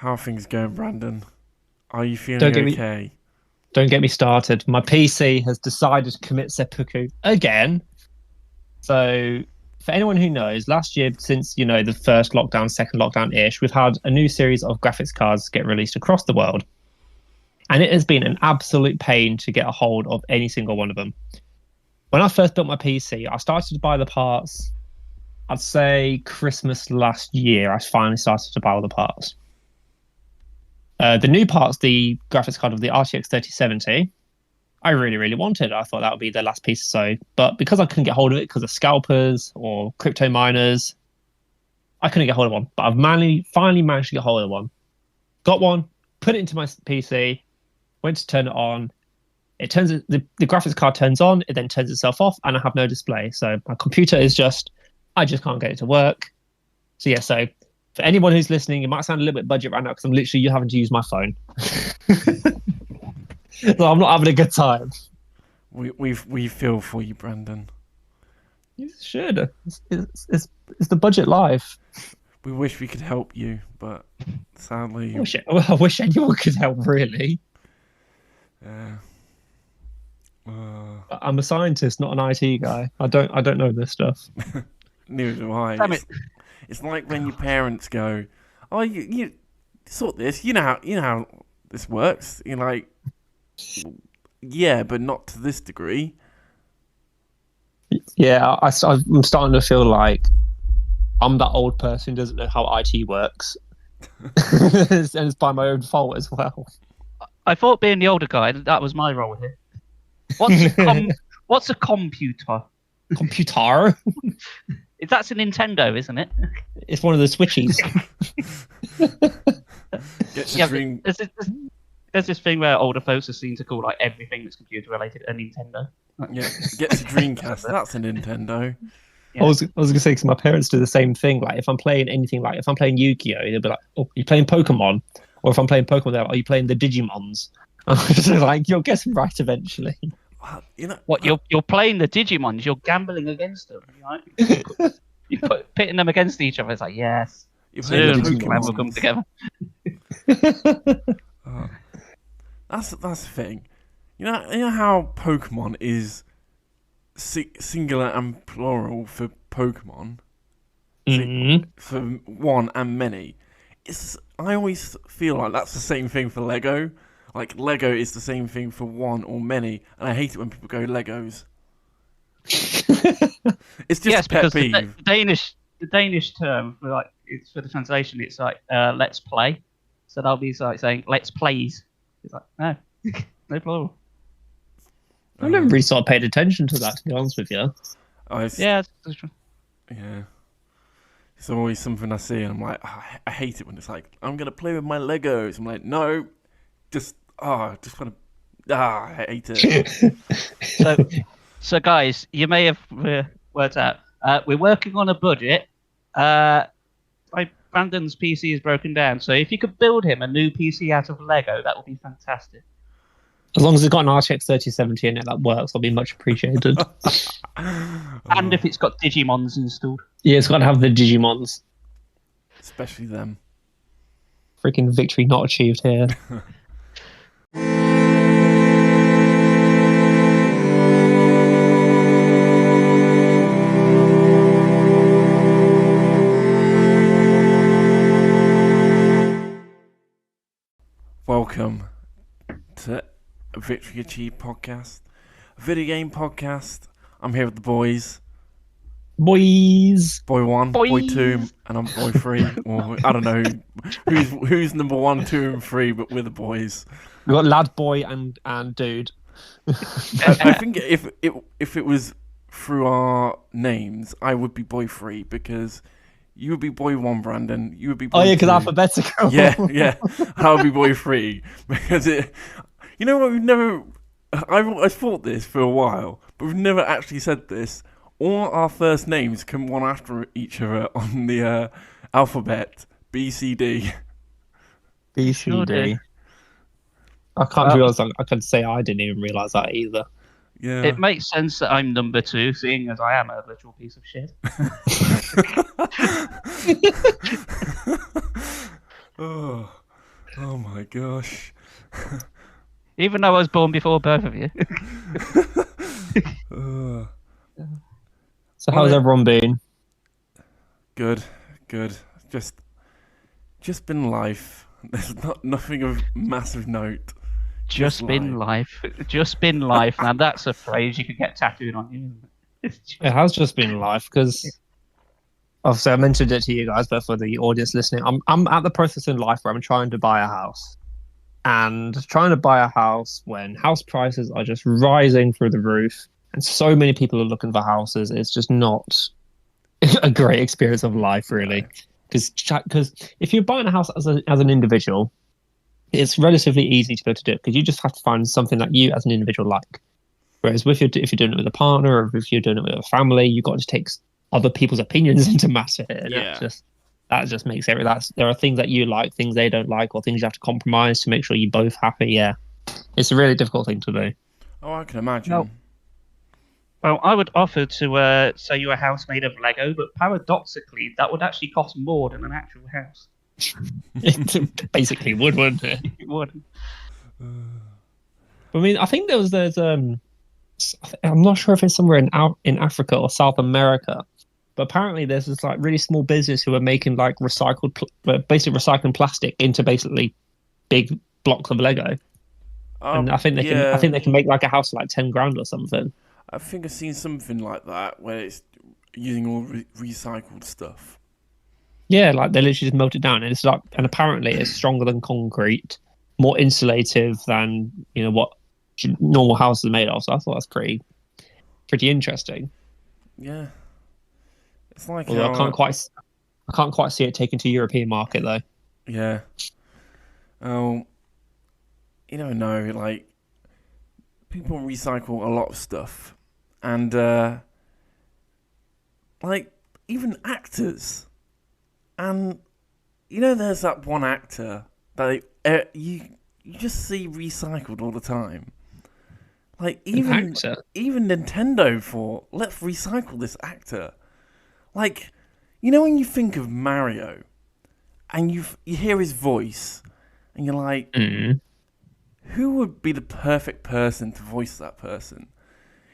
How are things going, Brandon? Are you feeling Don't get me okay? don't get me started. My PC has decided to commit seppuku again. So for anyone who knows, last year, since the first lockdown, second lockdown-ish, we've had a new series of graphics cards get released across the world. And it has been an absolute pain to get a hold of any single one of them. When I first built my PC, I started to buy the parts, I'd say Christmas last year, I finally started to buy all the parts. The new parts, the graphics card of the RTX 3070, I really, really wanted. I thought that would be the last piece or so. But because I couldn't get hold of it because of scalpers or crypto miners, I couldn't get hold of one. But I've finally managed to get hold of one. Got one, put it into my PC, went to turn it on. The graphics card turns on, it then turns itself off, and I have no display. So my computer I just can't get it to work. So for anyone who's listening, it might sound a little bit budget right now because I'm literally having to use my phone. So I'm not having a good time. We feel for you, Brandon. You should. It's the budget life. We wish we could help you, but sadly, I wish anyone could help. Really. Yeah. I'm a scientist, not an IT guy. I don't know this stuff. Neither do I. Damn it. It's like when your parents go, "Oh, you sort this. You know how this works." You're like, "Yeah, but not to this degree." Yeah, I'm starting to feel like I'm that old person who doesn't know how IT works, and it's by my own fault as well. I thought being the older guy, that was my role here. What's a computer? Computer? That's a Nintendo, isn't it? It's one of the Switchies. There's this thing where older folks are seen to call like everything that's computer related a Nintendo. Yeah, gets a Dreamcast. That's a Nintendo. Yeah. I was gonna say, because my parents do the same thing. Like if I'm playing anything, like if I'm playing Yu-Gi-Oh, they'll be like, "Oh, you playing Pokemon?" Or if I'm playing Pokemon, they're like, "Are you playing the Digimons?" So like, you'll get them right eventually. Well, what you're playing the Digimons? You're gambling against them, right? You pitting them against each other. It's like, yes, soon will come together. That's the thing. You know how Pokemon is singular and plural for Pokemon, for one and many. I always feel like that's the same thing for Lego. Like Lego is the same thing for one or many, and I hate it when people go Legos. It's just a pet peeve. The Danish term for it's for the translation. It's like let's play. So they'll be like saying let's plays. It's like no, no plural. I've never really sort of paid attention to that, to be honest with you. Yeah. It's always something I see, and I'm like, I hate it when it's like, I'm gonna play with my Legos. I'm like, no, just want to. I hate it. So guys, you may have worked out. We're working on a budget. Brandon's PC is broken down, so if you could build him a new PC out of Lego, that would be fantastic. As long as it's got an RTX 3070 in it, that works. I'll be much appreciated. And if it's got Digimons installed. Yeah, it's got to have the Digimons. Especially them. Freaking victory not achieved here. Welcome to a Victory Achieved podcast, a video game podcast. I'm here with the boys. Boys. Boy 1, Boy 2, and I'm Boy 3. Or I don't know who's number 1, 2, and 3, but we're the boys. We've got lad, boy, and dude. I think if it was through our names, I would be Boy 3 because you would be Boy 1, Brandon. You would be Boy 2. Because alphabetical. Yeah. I would be Boy 3 because it. You know what? We've never. I thought this for a while, but we've never actually said this. All our first names come one after each other on the alphabet. B, C, D. B, C, D. I can't realise. I can say I didn't even realise that either. Yeah. It makes sense that I'm number 2, seeing as I am a literal piece of shit. Oh my gosh. Even though I was born before both of you. So how's everyone been? Good. Just been life. There's nothing of massive note. Just been life. Just been life. Now that's a phrase you could get tattooed on you. It has just been life because obviously I mentioned it to you guys, but for the audience listening, I'm at the process in life where I'm trying to buy a house. And trying to buy a house when house prices are just rising through the roof and so many people are looking for houses, it's just not a great experience of life, really. Because if you're buying a house as an individual, it's relatively easy to be able to do it because you just have to find something that you as an individual like. Whereas if you're doing it with a partner or if you're doing it with a family, you've got to take other people's opinions into matter here. Yeah. That just makes there are things that you like, things they don't like, or things you have to compromise to make sure you're both happy. Yeah, it's a really difficult thing to do. Oh, I can imagine. No. Well, I would offer to sell you a house made of Lego, but paradoxically, that would actually cost more than an actual house. It basically would, wouldn't it? It would. I mean, I think there's I'm not sure if it's somewhere in Africa or South America, but apparently there's this like really small business who are making like basically recycling plastic into basically big blocks of Lego. And I think they can make like a house for like 10 grand or something. I think I've seen something like that where it's using all recycled stuff. Yeah, like they literally just melt it down, and and apparently it's stronger than concrete, more insulative than what normal houses are made of. So I thought that's pretty interesting. Yeah, it's like I can't quite see it taken to European market though. Yeah. Oh, you don't know. Like people recycle a lot of stuff, and like even actors. And there's that one actor that you just see recycled all the time. Like even Nintendo thought, let's recycle this actor. Like, when you think of Mario, and you hear his voice, and you're like, who would be the perfect person to voice that person?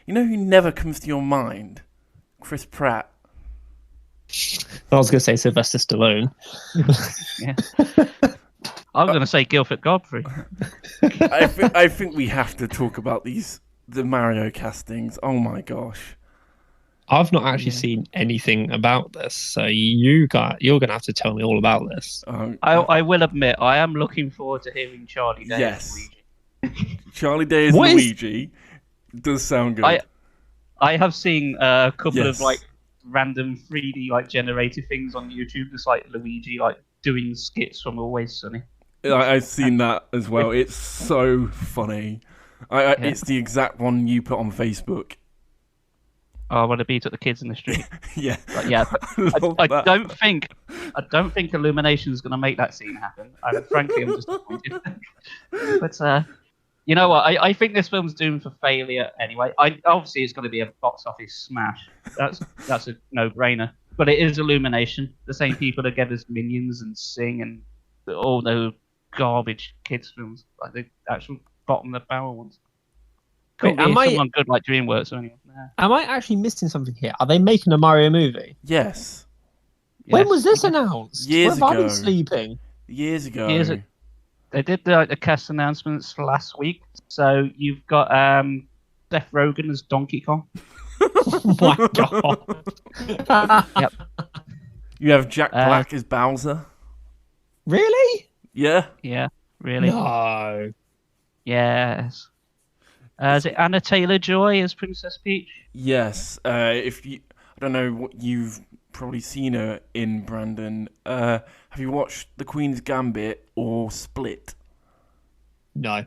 Who never comes to your mind? Chris Pratt. I was going to say Sylvester Stallone. Yeah. I'm going to say Guilford Godfrey. I think we have to talk about the Mario castings. Oh my gosh. I've not actually seen anything about this, so you're going to have to tell me all about this. I will admit, I am looking forward to hearing Charlie Day as Luigi. Charlie Day as Luigi does sound good. I have seen a couple of random 3D generated things on YouTube, just like Luigi doing skits from Always Sunny. I've seen that as well. It's so funny. It's the exact one you put on Facebook. Oh, I want to beat up the kids in the street. Yeah, I don't think Illumination is going to make that scene happen. Frankly, I'm disappointed. But you know what? I think this film's doomed for failure anyway. Obviously, it's going to be a box office smash. That's a no-brainer. But it is Illumination, the same people that gave us Minions and Sing and all those garbage kids films, like the actual bottom of the barrel ones. Could be someone good like DreamWorks or anything. Nah. Am I actually missing something here? Are they making a Mario movie? Yes. When was this announced? Years ago. Where have I been sleeping? Years ago. They did the cast announcements last week. So you've got Seth Rogen as Donkey Kong. Oh my god. Yep. You have Jack Black as Bowser. Really? Yeah. Yeah, really. No. Yes. Is it Anna Taylor-Joy as Princess Peach? Yes. I don't know what you've probably seen her in, Brandon. Have you watched The Queen's Gambit or Split? No.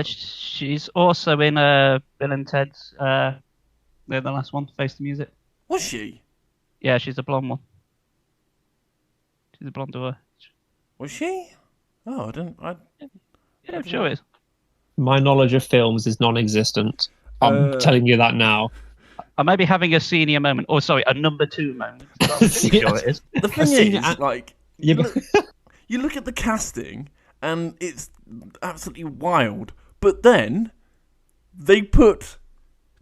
She's also in Bill and Ted's. The last one, Face the Music. Was she? Yeah, she's a blonde one. She's a blonde boy. Was she? Oh, I didn't. Yeah, I'm sure it is. My knowledge of films is non-existent. I'm telling you that now. I may be having a senior moment. Or, sorry, a number 2 moment. I'm sure it is. The thing is, you look at the casting, and it's absolutely wild. But then they put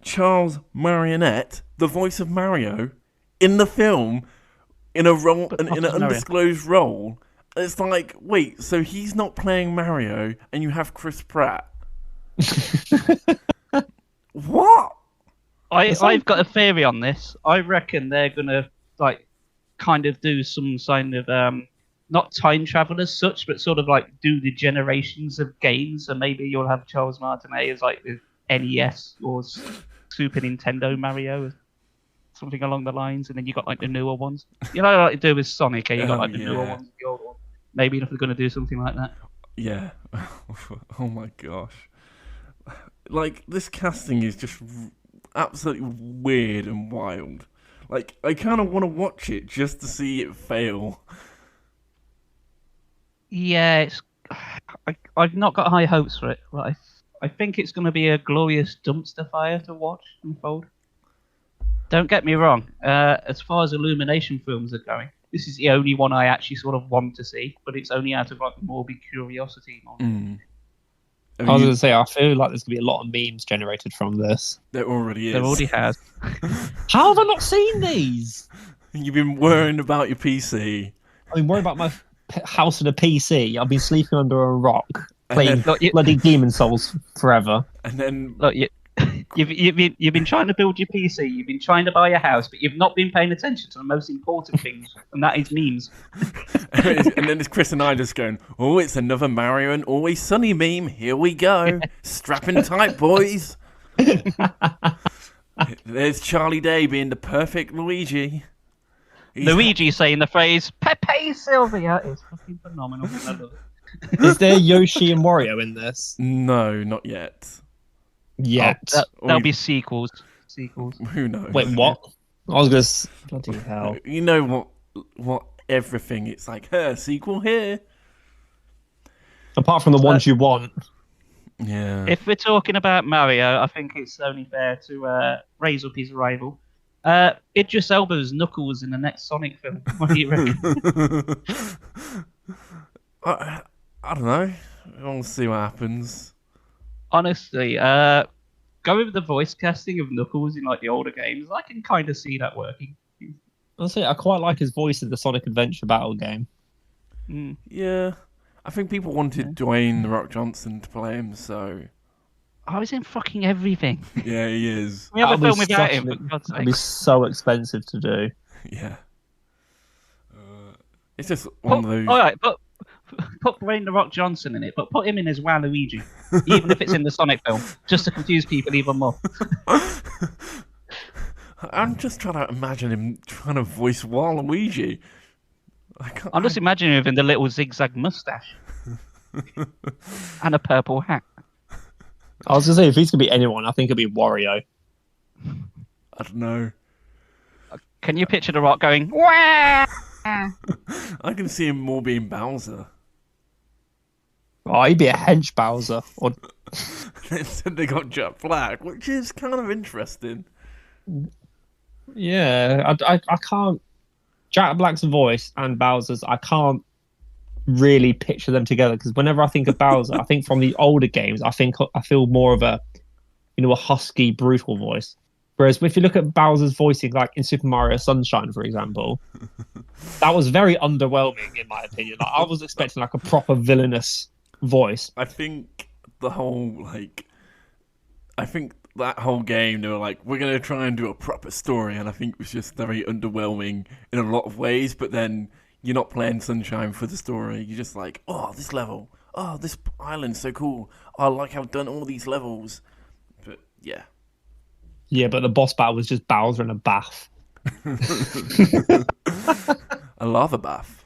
Charles Marionette, the voice of Mario, in the film in a role, in an undisclosed role. It's like, wait, so he's not playing Mario, and you have Chris Pratt? What? I've got a theory on this. I reckon they're gonna kind of do some kind of not time travel as such, but sort of like do the generations of games, and maybe you'll have Charles Martinet as like the NES or Super Nintendo Mario, something along the lines, and then you got like the newer ones. You know, like you do with Sonic, you got like the newer ones, the old ones. Maybe if they're going to do something like that. Yeah. Oh my gosh. Like, this casting is just absolutely weird and wild. Like, I kind of want to watch it just to see it fail. Yeah, I've not got high hopes for it, but I think it's going to be a glorious dumpster fire to watch unfold. Don't get me wrong. As far as Illumination films are going, this is the only one I actually sort of want to see, but it's only out of like morbid curiosity. I was going to say, I feel like there's going to be a lot of memes generated from this. There already is. There already has. How have I not seen these? You've been worrying about your PC. I've been worried about my house and a PC. I've been sleeping under a rock, playing bloody Demon Souls forever. And then... Look, you've been trying to build your PC, you've been trying to buy a house, but you've not been paying attention to the most important things, and that is memes. And then it's Chris and I just going, oh, it's another Mario and Always Sunny meme. Here we go. Strapping tight, boys. There's Charlie Day being the perfect Luigi. Luigi saying the phrase, Pepe Sylvia is fucking phenomenal. I love it. Is there Yoshi and Wario in this? No, not yet. There'll be sequels. Who knows? Wait, what? I was going to... Bloody hell. You know what everything, it's like, sequel here. Apart from the ones you want. Yeah. If we're talking about Mario, I think it's only fair to raise up his rival. Idris Elba's Knuckles in the next Sonic film. What do you reckon? I don't know. We'll see what happens. Honestly, go with the voice casting of Knuckles in like the older games. I can kind of see that working. Honestly, I quite like his voice in the Sonic Adventure battle game. Yeah, I think people wanted Dwayne The Rock Johnson to play him, so... Oh, he's in fucking everything. Yeah, he is. We have a film without him, for God's sake. That'd be so expensive to do. Yeah. It's just one of those... All right, but put Dwayne The Rock Johnson in it, but put him in as Waluigi, even if it's in the Sonic film, just to confuse people even more. I'm just trying to imagine him trying to voice Waluigi. I'm just imagining him with the little zigzag mustache and a purple hat. I was going to say, if he's going to be anyone, I think it'll be Wario. I don't know. Can you picture The Rock going, wah? I can see him more being Bowser. Oh, he'd be a hench Bowser. Or... Instead they got Jack Black, which is kind of interesting. Yeah, I can't... Jack Black's voice and Bowser's, I can't really picture them together, because whenever I think of Bowser, I think from the older games, I feel more of a husky, brutal voice. Whereas if you look at Bowser's voicing, like in Super Mario Sunshine, for example, that was very underwhelming, in my opinion. Like, I was expecting like a proper villainous voice. I think that whole game, they were like, we're going to try and do a proper story, and I think it was just very underwhelming in a lot of ways, but then you're not playing Sunshine for the story. You're just like, oh, this level. Oh, this island's so cool. Oh, I like how I've done all these levels. But, yeah. Yeah, but the boss battle was just Bowser in a bath. A lava bath.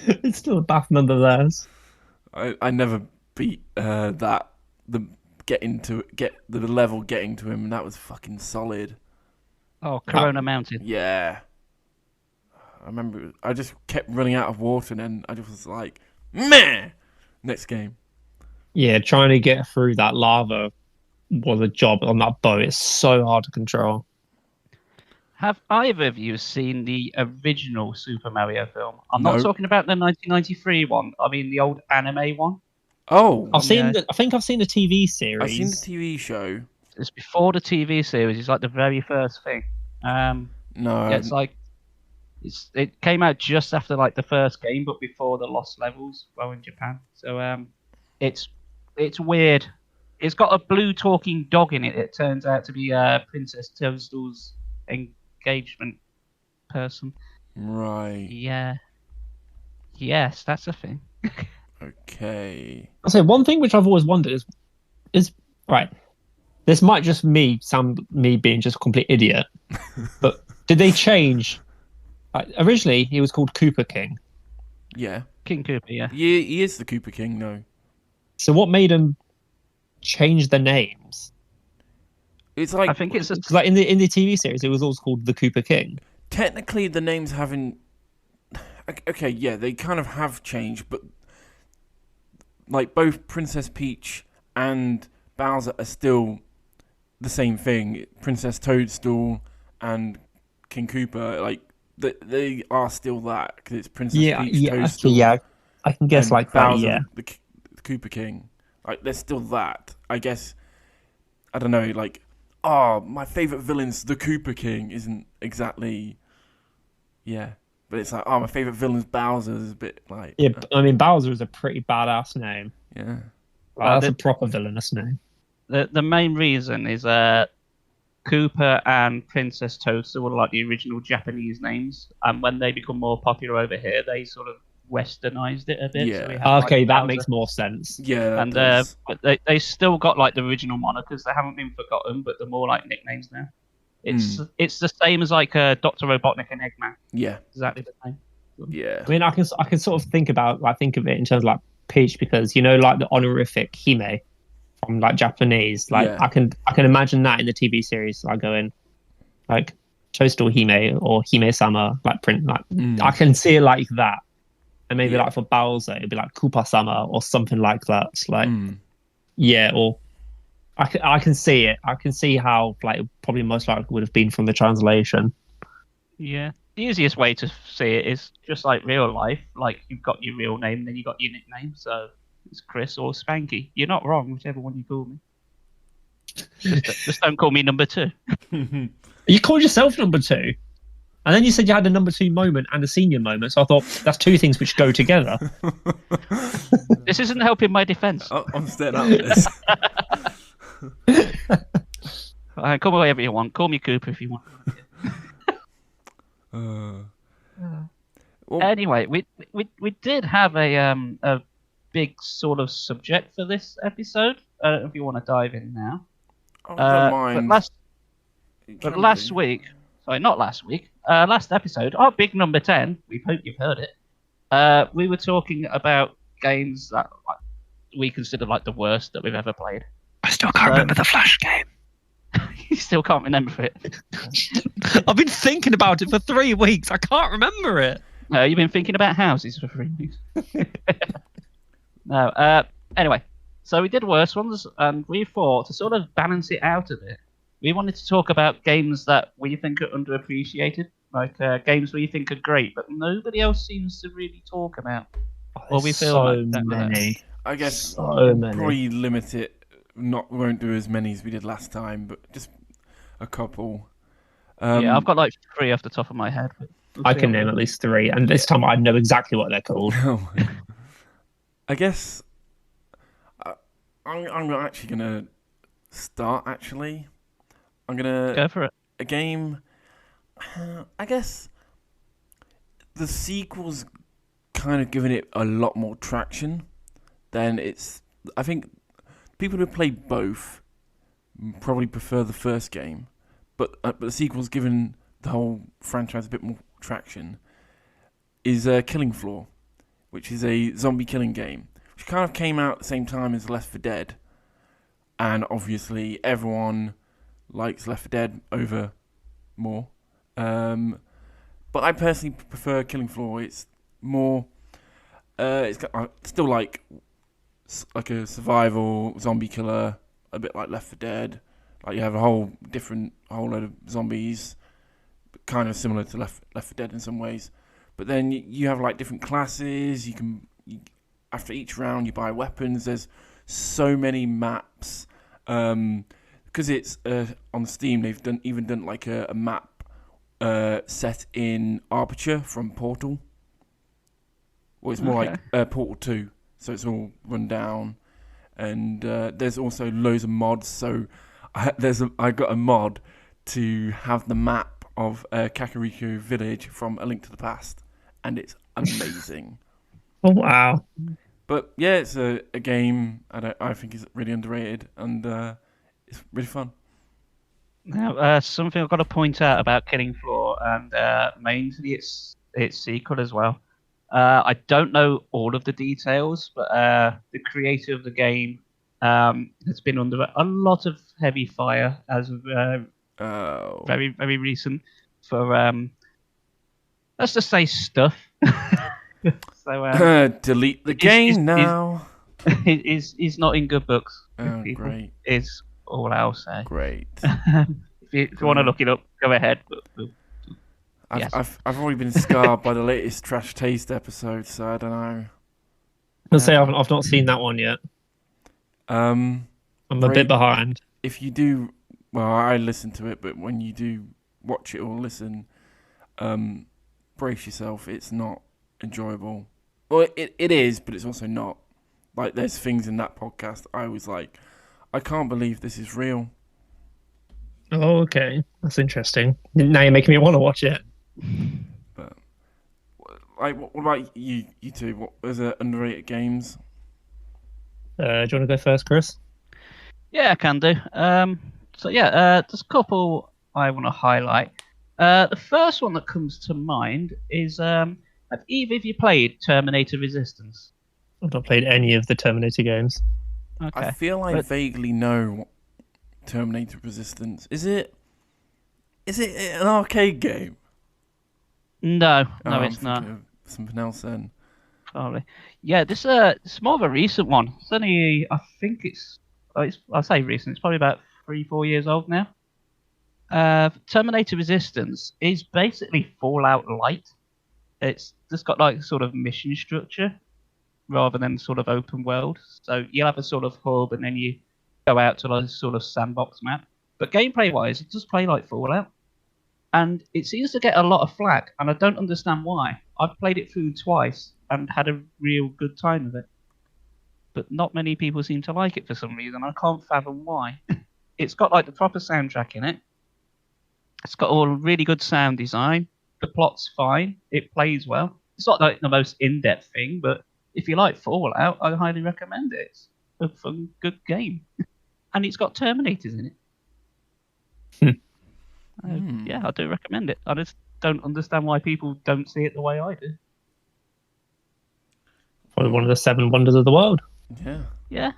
It's still a bath nonetheless. I never beat the level getting to him, and that was fucking solid. Oh, Corona Mountain. Yeah. I remember I just kept running out of water, and then I just was like, meh! Next game. Yeah, trying to get through that lava was a job on that boat. It's so hard to control. Have either of you seen the original Super Mario film? I'm No. not talking about the 1993 one. I mean the old anime one. Oh, I think I've seen the TV series. I've seen the TV show. It's before the TV series. It's like the very first thing. No. Yeah, it's like it came out just after like the first game, but before the Lost Levels well in Japan. So it's weird. It's got a blue talking dog in it. It turns out to be Princess Toadstool's engagement person. Right. Yeah. Yes, that's a thing. Okay. I'll say one thing which I've always wondered is right. This might just sound me being just a complete idiot, but did they change? Originally, he was called Cooper King. Yeah. King Koopa, yeah. He is the Cooper King, no. So what made him change the names? It's like I think it's like in the TV series, it was always called the Cooper King. technically the names haven't. Okay, yeah, they kind of have changed, but like both Princess Peach and Bowser are still the same thing. Princess Toadstool and King Koopa, like they are still that because it's Princess Peach, Toadstool. Yeah, I can guess like Bowser, that. Yeah, the Koopa King. Like they're still that. I guess. I don't know. Like, my favorite villain's the Koopa King isn't exactly. Yeah, but it's like, my favorite villain's Bowser is a bit like. yeah. I mean, Bowser is a pretty badass name. Yeah. That's a proper villainous name. The main reason is Koopa and Princess Toadstool were like the original Japanese names, and when they become more popular over here, they sort of westernized it a bit. Yeah. So we have, Okay, like, that Bowser. makes more sense. Yeah. And but they still got like the original monikers. They haven't been forgotten, but they're more like nicknames now. It's the same as like Dr. Robotnik and Eggman. Yeah. Exactly the same. Yeah. I mean, I can sort of think of it in terms of like Peach, because like the honorific Hime from like Japanese. Like Yeah. I can imagine that in the TV series, like going like Toadstool Hime or Hime-sama, like print. Like I can see it like that. And maybe like for Bowser, it'd be like Koopa-sama or something like that. Like, yeah, or I can see it. I can see how like it probably most likely would have been from the translation. Yeah. The easiest way to see it is just like real life. Like you've got your real name, then you got your nickname. So it's Chris or Spanky. You're not wrong, whichever one you call me. Just don't call me number 2. You called yourself number 2. And then you said you had a number 2 moment and a senior moment. So I thought that's 2 things which go together. This isn't helping my defense. I'm staying out of this. Call me whatever you want. Call me Cooper if you want. Well, Anyway, we did have a big sort of subject for this episode. I don't know if you want to dive in now. I don't mind. But last week, sorry, not last week. Last episode, our big number 10. We hope you've heard it. We were talking about games that we consider like the worst that we've ever played. I still can't remember the Flash game. You still can't remember it. I've been thinking about it for 3 weeks. I can't remember it. No, you've been thinking about houses for 3 weeks. No. Anyway, so we did worse ones, and we thought to sort of balance it out a bit, we wanted to talk about games that we think are underappreciated, like games we think are great, but nobody else seems to really talk about. Or we feel so like many. I guess So many. probably limit it. Won't do as many as we did last time, but just a couple. Yeah, I've got like 3 off the top of my head. I can name at least 3, and this time I know exactly what they're called. I guess I'm actually gonna start. Actually, I'm gonna Go for it. A game. I guess the sequel's kind of given it a lot more traction than it's. I think people who play both probably prefer the first game, but the sequel's given the whole franchise a bit more traction. Is Killing Floor, which is a zombie killing game, which kind of came out at the same time as Left 4 Dead, and obviously everyone likes Left 4 Dead over more. But I personally prefer Killing Floor. It's more. It's got, still like a survival zombie killer, a bit like Left 4 Dead. Like you have a whole load of zombies, kind of similar to Left 4 Dead in some ways. But then you have like different classes. After each round, you buy weapons. There's so many maps. Because it's on Steam, they've done like a map set in Aperture from Portal. Well, it's more like Portal 2, so it's all run down. And there's also loads of mods. So I got a mod to have the map of Kakariko Village from A Link to the Past, and it's amazing. Oh wow! But yeah, it's a game I think is really underrated, and it's really fun. Now, something I've got to point out about Killing Floor, and mainly its sequel as well. I don't know all of the details, but the creator of the game has been under a lot of heavy fire as of very, very recent for, let's just say, stuff. So delete the game now. He's not in good books. Oh, great. Is all I'll say. Great. If you want to look it up, go ahead. I've already been scarred by the latest Trash Taste episode, so I don't know. I'll say I've not seen that one yet. I'm a bit behind. If you do, well, I listen to it, but when you do watch it or listen, brace yourself. It's not enjoyable. Well, it is, but it's also not. Like, there's things in that podcast I was like, I can't believe this is real. Oh, okay. That's interesting. Now you're making me want to watch it. But, like, what about you two? What was underrated games? Do you want to go first, Chris? Yeah, I can do. So yeah, there's a couple I want to highlight. The first one that comes to mind is, have either of you played Terminator Resistance? I've not played any of the Terminator games. Okay. I feel I vaguely know Terminator Resistance. Is it an arcade game? No, it's not. Something else then. Probably. Yeah, it's more of a recent one. It's only, I think I say recent. It's probably about 3-4 years old now. Terminator Resistance is basically Fallout Light. It's just got like sort of mission structure rather than sort of open world. So you'll have a sort of hub and then you go out to like a sort of sandbox map. But gameplay wise, it does play like Fallout. And it seems to get a lot of flack, and I don't understand why. I've played it through twice and had a real good time with it. But not many people seem to like it for some reason. I can't fathom why. It's got like the proper soundtrack in it. It's got all really good sound design. The plot's fine. It plays well. It's not like the most in-depth thing, but if you like Fallout, I highly recommend it. It's a fun, good game. And it's got Terminators in it. Yeah, I do recommend it. I just don't understand why people don't see it the way I do. Probably one of the 7 wonders of the world. Yeah.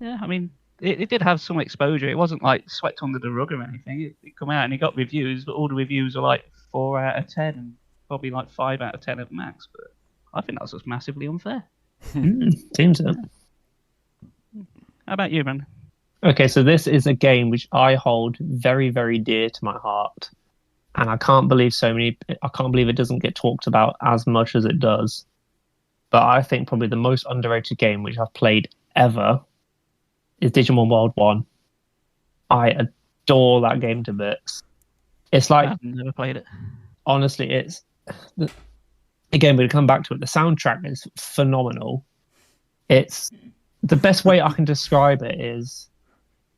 I mean, it did have some exposure. It wasn't like swept under the rug or anything. It come out and it got reviews, but all the reviews are like 4 out of 10 and probably like 5 out of 10 at max. But I think that's just massively unfair. Seems so. How about you, man? Okay, so this is a game which I hold very, very dear to my heart, and I can't believe it doesn't get talked about as much as it does. But I think probably the most underrated game which I've played ever is Digimon World 1. I adore that game to bits. It's like, I've never played it. Honestly, it's again, we'll come back to it. The soundtrack is phenomenal. It's the best way I can describe it is,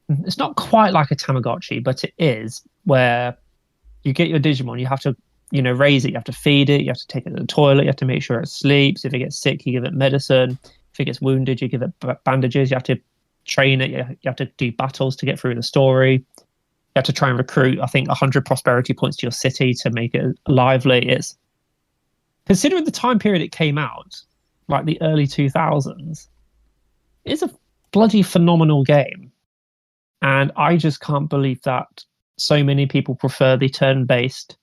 it's not quite like a Tamagotchi, but it is, where you get your Digimon, you have to, raise it, you have to feed it, you have to take it to the toilet, you have to make sure it sleeps. If it gets sick, you give it medicine. If it gets wounded, you give it bandages. You have to train it. You have to do battles to get through the story. You have to try and recruit, I think, 100 prosperity points to your city to make it lively. It's, considering the time period it came out, like the early 2000s, it's a bloody phenomenal game. And I just can't believe that so many people prefer the turn-based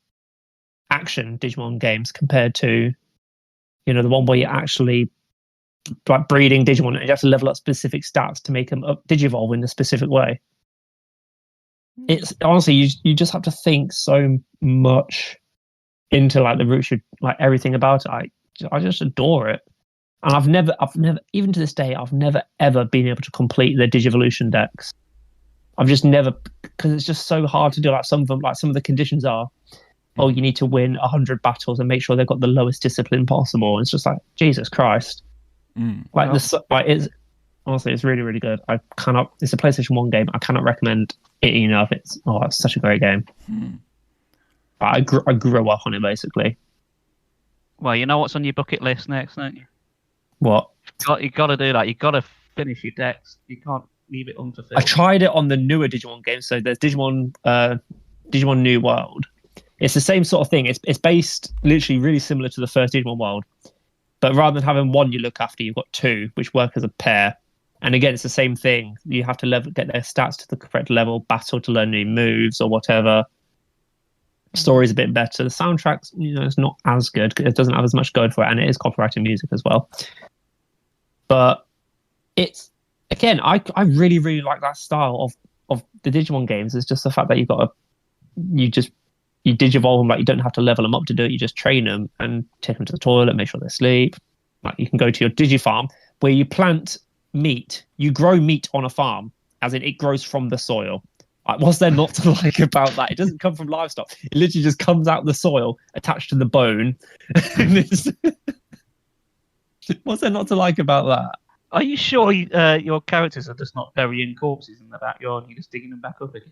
action Digimon games compared to, the one where you're actually like breeding Digimon and you have to level up specific stats to make them digivolve in a specific way. it's honestly you just have to think so much into like the root, like everything about it. I just adore it, and I've never even to this day I've never ever been able to complete the Digivolution decks. I've just never, because it's just so hard to do. Like some of them, like some of the conditions are, oh, you need to win 100 battles and make sure they've got the lowest discipline possible. And it's just like, Jesus Christ. Like this, like it's honestly, it's really, really good. It's a PlayStation 1 game. I cannot recommend it enough. It's such a great game. I grew up on it basically. Well, you know what's on your bucket list next, don't you? What? You got to do that. You got to finish your decks. You can't leave it unfulfilled. I tried it on the newer Digimon games. So there's Digimon New World. It's the same sort of thing. It's based literally really similar to the first Digimon World, but rather than having one you look after, you've got two which work as a pair. And again, it's the same thing. You have to get their stats to the correct level, battle to learn new moves or whatever. Story's a bit better. The soundtrack's, it's not as good. It doesn't have as much going for it, and it is copyrighted music as well. But it's, again, I really, really like that style of the Digimon games. It's just the fact that you digivolve them, like you don't have to level them up to do it. You just train them and take them to the toilet, make sure they sleep. Like you can go to your Digifarm where you plant meat. You grow meat on a farm, as in it grows from the soil. Like, what's there not to like about that? It doesn't come from livestock. It literally just comes out of the soil, attached to the bone. What's there not to like about that? Are you sure your characters are just not burying corpses in the backyard and you're just digging them back up again?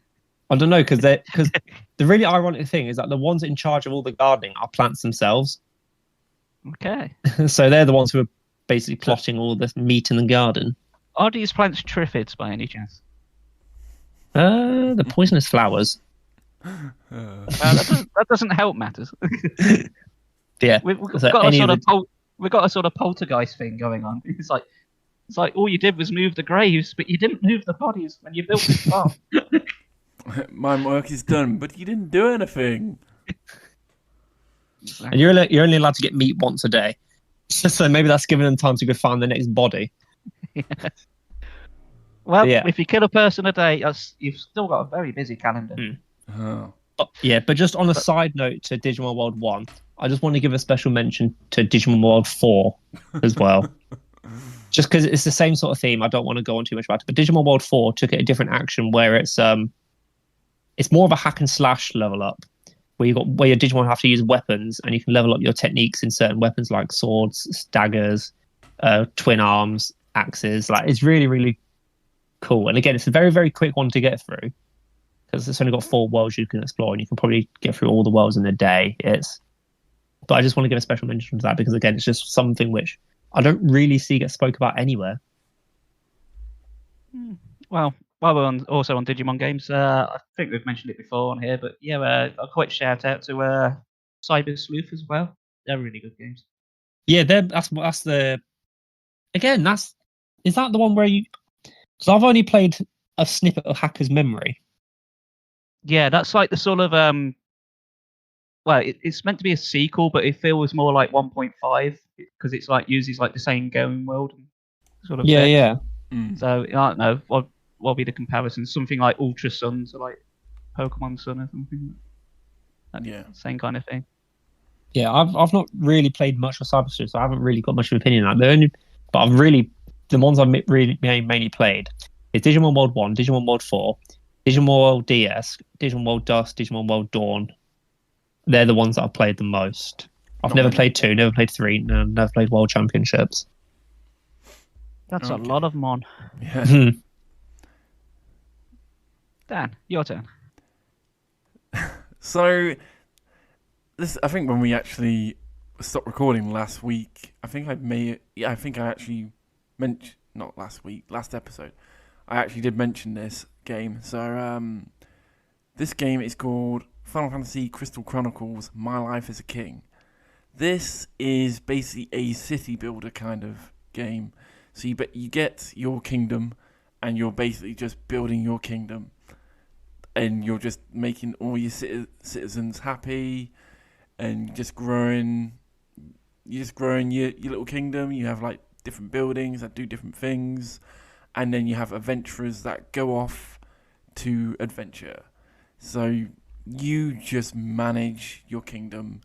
I don't know, because the really ironic thing is that the ones in charge of all the gardening are plants themselves. Okay. So they're the ones who are basically plotting all the meat in the garden. Are these plants triffids by any chance? The poisonous flowers. That doesn't help matters. Yeah. We've got a sort of poltergeist thing going on. It's like all you did was move the graves, but you didn't move the bodies when you built this farm. My work is done, but you didn't do anything. And you're only allowed to get meat once a day. So maybe that's giving them time to go find the next body. Yeah. Well, if you kill a person a day, you've still got a very busy calendar. But just on a side note to Digimon World 1, I just want to give a special mention to Digimon World 4 as well. Just because it's the same sort of theme. I don't want to go on too much about it. But Digimon World 4 took it a different action where it's more of a hack and slash level up, where your Digimon have to use weapons and you can level up your techniques in certain weapons like swords, daggers, twin arms, axes. Like, it's really, really cool. And again, it's a very, very quick one to get through because it's only got 4 worlds you can explore, and you can probably get through all the worlds in a day. But I just want to give a special mention to that because, again, it's just something which I don't really see get spoke about anywhere. Well, while we're also on Digimon games, I think we've mentioned it before on here, but yeah, a quick shout out to Cyber Sleuth as well. They're really good games. Yeah, that's the. Again, is that the one where you? Because I've only played a snippet of Hacker's Memory. Yeah, that's like the sort of well, it's meant to be a sequel, but it feels more like 1.5 because it's like uses like the same game world sort of. Yeah. So I don't know what will be the comparison. Something like Ultra Sun to like Pokemon Sun or something. Same kind of thing. Yeah, I've not really played much of Cyber Sleuth, so I haven't really got much of an opinion on that. The ones I've really mainly played is Digimon World 1, Digimon World 4, Digimon World DS, Digimon World Dusk, Digimon World Dawn. They're the ones that I've played the most. I've never played 2, never played 3, never played World Championships. That's a lot of mon. Yeah. Dan, your turn. So, I think when we actually stopped recording last week, I last episode, I actually did mention this game. So, this game is called Final Fantasy Crystal Chronicles My Life as a King. This is basically a city builder kind of game. So you get your kingdom, and you're basically just building your kingdom, and you're just making all your citizens happy, and just growing. You're just growing your little kingdom. You have like different buildings that do different things, and then you have adventurers that go off to adventure. So you just manage your kingdom,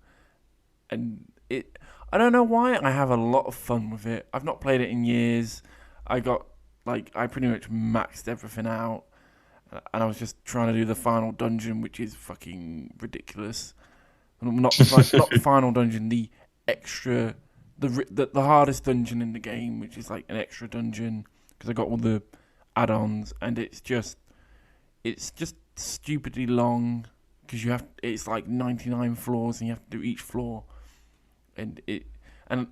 and I don't know why I have a lot of fun with it. I've not played it in years. I pretty much maxed everything out, and I was just trying to do the final dungeon, which is fucking ridiculous. Not not the final dungeon, the extra, the hardest dungeon in the game, which is like an extra dungeon because I got all the add-ons, and it's just stupidly long because it's like 99 floors and you have to do each floor, and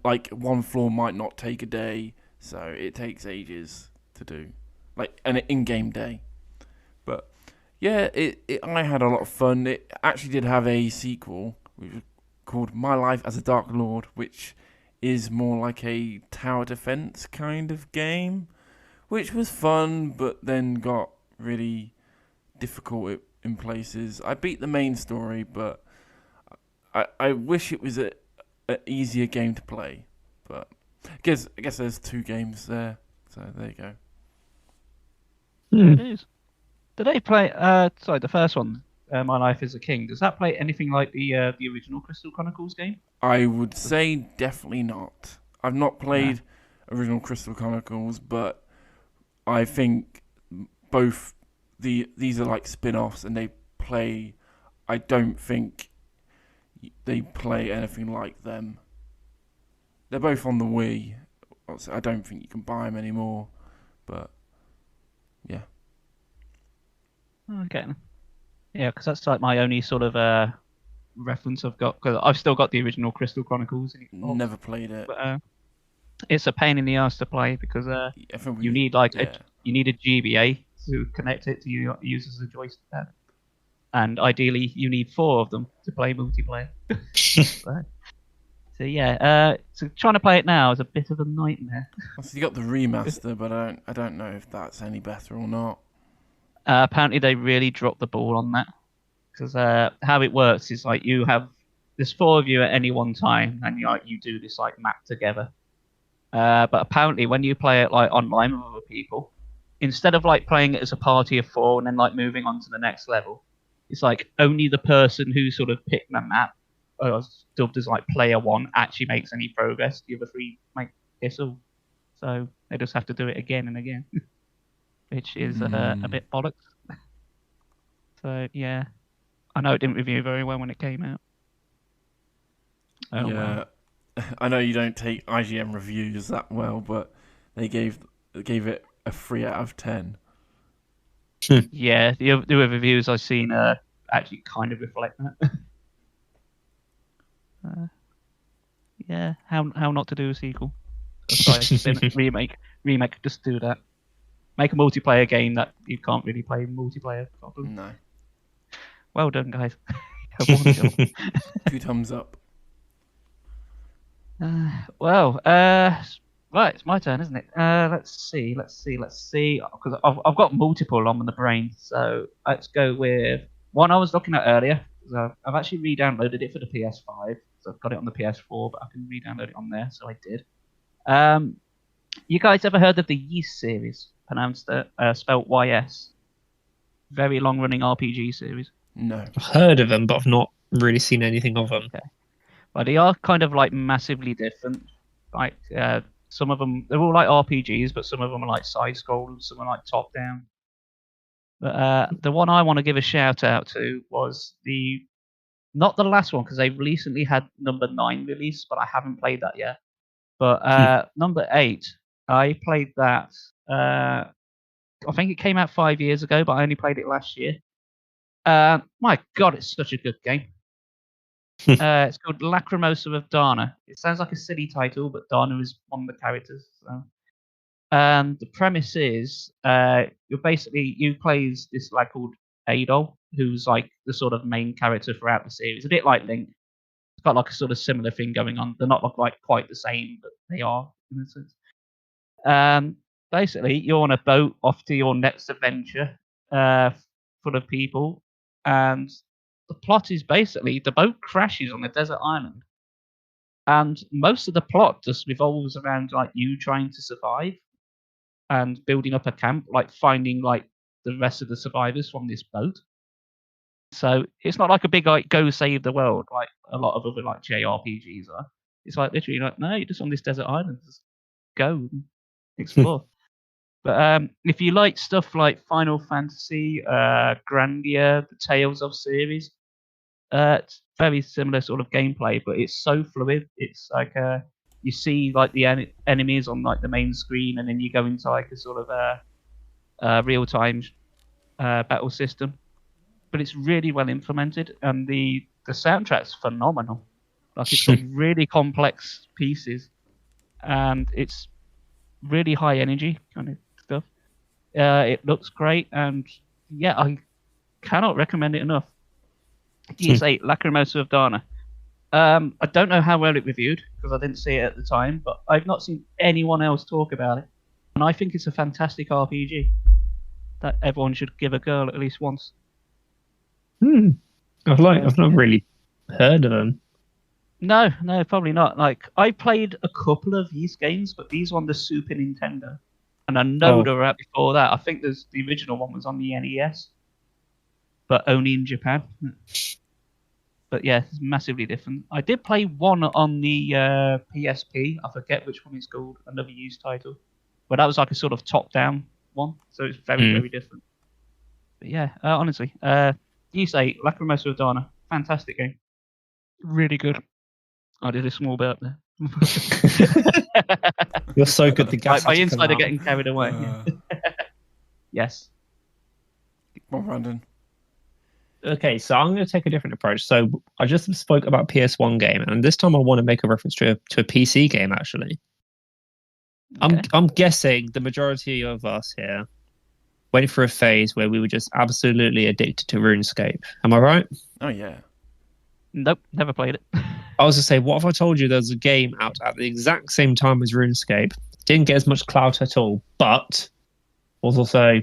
like one floor might not take a day, so it takes ages to do, like an in-game day. But yeah, I had a lot of fun. It actually did have a sequel, which was called My Life as a Dark Lord, which is more like a tower defense kind of game, which was fun, but then got really difficult in places. I beat the main story, but I wish it was an easier game to play. But I guess there's 2 games there, so there you go. It is. Did they play? Sorry, the first one, My Life as a King. Does that play anything like the original Crystal Chronicles game? I would say definitely not. I've not played original Crystal Chronicles, but I think both these are like spin-offs, and they play. I don't think they play anything like them. They're both on the Wii. I don't think you can buy them anymore, but yeah. Okay. Yeah, because that's like my only sort of reference I've got. Because I've still got the original Crystal Chronicles. Never played it. But it's a pain in the ass to play because you need you need a GBA to connect it to use as a joystick, and ideally you need 4 of them to play multiplayer. So yeah, so trying to play it now is a bit of a nightmare. So you got the remaster, but I don't know if that's any better or not. Apparently they really dropped the ball on that, because how it works is like there's 4 of you at any one time, and you do this like map together. But apparently when you play it like online with other people, instead of like playing it as a party of 4 and then like moving on to the next level, it's like only the person who sort of picked the map, dubbed as like player 1, actually makes any progress. The other 3 make piss all. So they just have to do it again and again, which is a bit bollocks. So yeah, I know it didn't review very well when it came out. Oh, yeah, well. I know you don't take IGN reviews that well, but they gave it a 3 out of 10. Yeah, the other reviews I've seen actually kind of reflect that. Yeah, how not to do a sequel? remake, just do that. Make a multiplayer game that you can't really play multiplayer properly. No. Well done, guys. 2 thumbs up. Right, it's my turn, isn't it? Let's see. Because I've got multiple on the brain, so let's go with one I was looking at earlier. I've actually re-downloaded it for the PS5, so I've got it on the PS4, but I can re-download it on there, so I did. You guys ever heard of the Yeast series? Pronounced spelled YS. Very long-running RPG series. No. I've heard of them, but I've not really seen anything of them. Okay. But they are kind of like massively different. Like some of them, they're all like RPGs, but some of them are like side scroll, some are like top down. But the one I want to give a shout out to was not the last one, because they've recently had number 9 released, but I haven't played that yet. But number 8, I played that. I think it came out 5 years ago, but I only played it last year. My God, it's such a good game. It's called Lacrimosa of Dana. It sounds like a silly title, but Dana is one of the characters. So. The premise is you play this lad called Adol, who's like the sort of main character throughout the series. A bit like Link. It's got like a sort of similar thing going on. They're not like quite the same, but they are in a sense. Basically, you're on a boat off to your next adventure, full of people, and the plot is basically the boat crashes on a desert island, and most of the plot just revolves around like you trying to survive and building up a camp, like finding like the rest of the survivors from this boat. So it's not like a big like go save the world like a lot of other like JRPGs are. It's like literally like, no, you're just on this desert island, just go and explore. But if you like stuff like Final Fantasy, Grandia, the Tales of series, it's very similar sort of gameplay, but it's so fluid. It's like you see like the enemies on like the main screen, and then you go into like a sort of real time battle system. But it's really well implemented, and the soundtrack's phenomenal. Like it's got really complex pieces, and it's really high energy kind of stuff. It looks great, and yeah, I cannot recommend it enough. DS8 Lacrimosa of Dana. I don't know how well it reviewed because I didn't see it at the time, but I've not seen anyone else talk about it, and I think it's a fantastic RPG that everyone should give a go at least once. I've not really heard of them. No, probably not. Like I played a couple of these games, but these on the Super Nintendo, and I know they were out before that. I think the original one was on the NES, but only in Japan. But yeah, it's massively different. I did play one on the PSP. I forget which one it's called. Another used title, but that was like a sort of top-down one, so it's very very different. But yeah, honestly, you say Lacrimosa of Dana, fantastic game, really good. I did a small burp there. You're so good. The gas. My inside are getting carried away. Yes. Well, Brandon. Okay, so I'm going to take a different approach. So I just spoke about PS1 game, and this time I want to make a reference to a PC game. Actually, okay. I'm guessing the majority of us here went through a phase where we were just absolutely addicted to RuneScape. Am I right? Oh yeah. Nope, never played it. I was to say, what if I told you there's a game out at the exact same time as RuneScape? Didn't get as much clout at all, but was also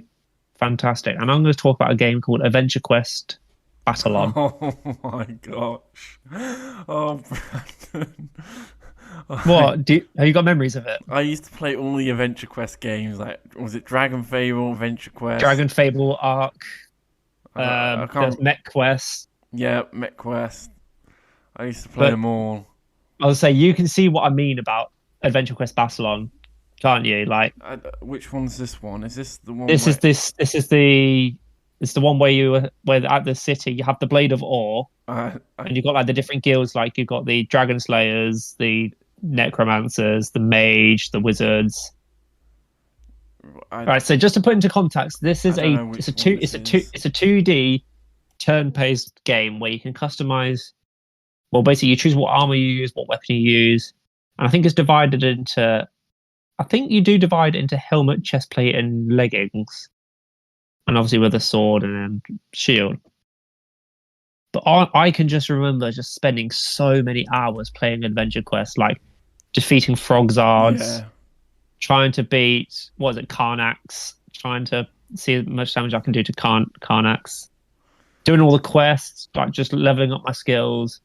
fantastic. And I'm going to talk about a game called Adventure Quest Battle On. Oh my gosh. Oh, Brandon. What? Have you got memories of it? I used to play all the Adventure Quest games. Like, was it Dragon Fable, Adventure Quest? Dragon Fable, Ark. There's Mech Quest. Yeah, Mech Quest. I used to play them all. I'll say you can see what I mean about Adventure Quest Battle On, can't you? Like, which one's this one? Is this the one? This is the one where at the city you have the Blade of Ore, and you've got like the different guilds. Like you've got the Dragon Slayers, the Necromancers, the Mage, the Wizards. Right. So just to put into context, this is a 2D turn-based game where you can customize. Well, basically, you choose what armor you use, what weapon you use, and I think it's divided into. I think you do divide into helmet, chestplate, and leggings, and obviously with a sword and then shield. But I can just remember just spending so many hours playing Adventure Quest, like defeating Frogzards, trying to beat Karnax, trying to see how much damage I can do to Karnax, doing all the quests, like just leveling up my skills.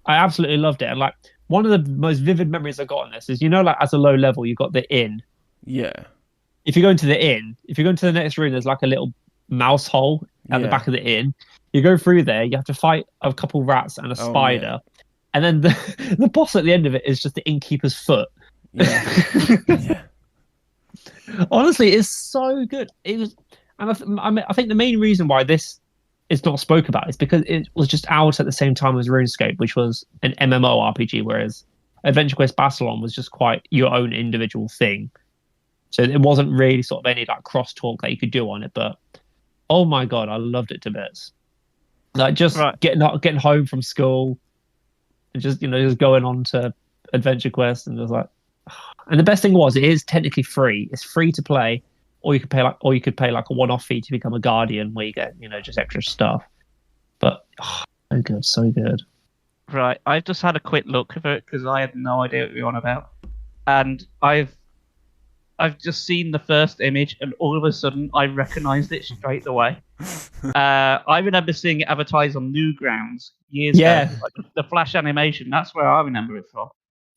I absolutely loved it. And like one of the most vivid memories I got on this is, like as a low level, you've got the inn. Yeah. If you go into the inn, if you go into the next room, there's like a little mouse hole at the back of the inn. You go through there, you have to fight a couple rats and a spider. Yeah. And then the boss at the end of it is just the innkeeper's foot. Yeah. Yeah. Honestly, it's so good. It was, and I think the main reason why this is not spoke about is because it was just out at the same time as RuneScape, which was an MMO RPG, whereas Adventure Quest Battle On was just quite your own individual thing. So it wasn't really sort of any like crosstalk that you could do on it. But oh my god, I loved it to bits. Like just getting home from school and just just going on to Adventure Quest and just like. And the best thing was, it is technically free. It's free to play, or you could pay like a one-off fee to become a guardian, where you get just extra stuff. But so good. Right, I've just had a quick look at it because I had no idea what you're on about, and I've just seen the first image, and all of a sudden I recognised it straight away. I remember seeing it advertised on Newgrounds years ago, like the Flash animation. That's where I remember it from.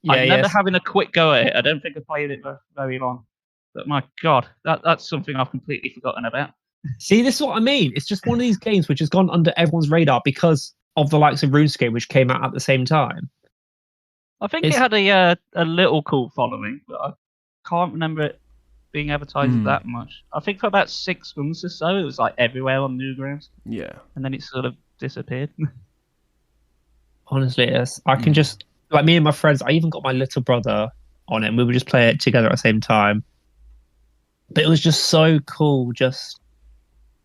Yeah, I remember having a quick go at it. I don't think I played it for very long. But my God, that's something I've completely forgotten about. See, this is what I mean. It's just one of these games which has gone under everyone's radar because of the likes of RuneScape, which came out at the same time. I think it had a little cult following, but I can't remember it being advertised that much. I think for about 6 months or so, it was like everywhere on Newgrounds. Yeah. And then it sort of disappeared. Honestly, yes. I can just, like me and my friends, I even got my little brother on it, and we would just play it together at the same time. But it was just so cool, just,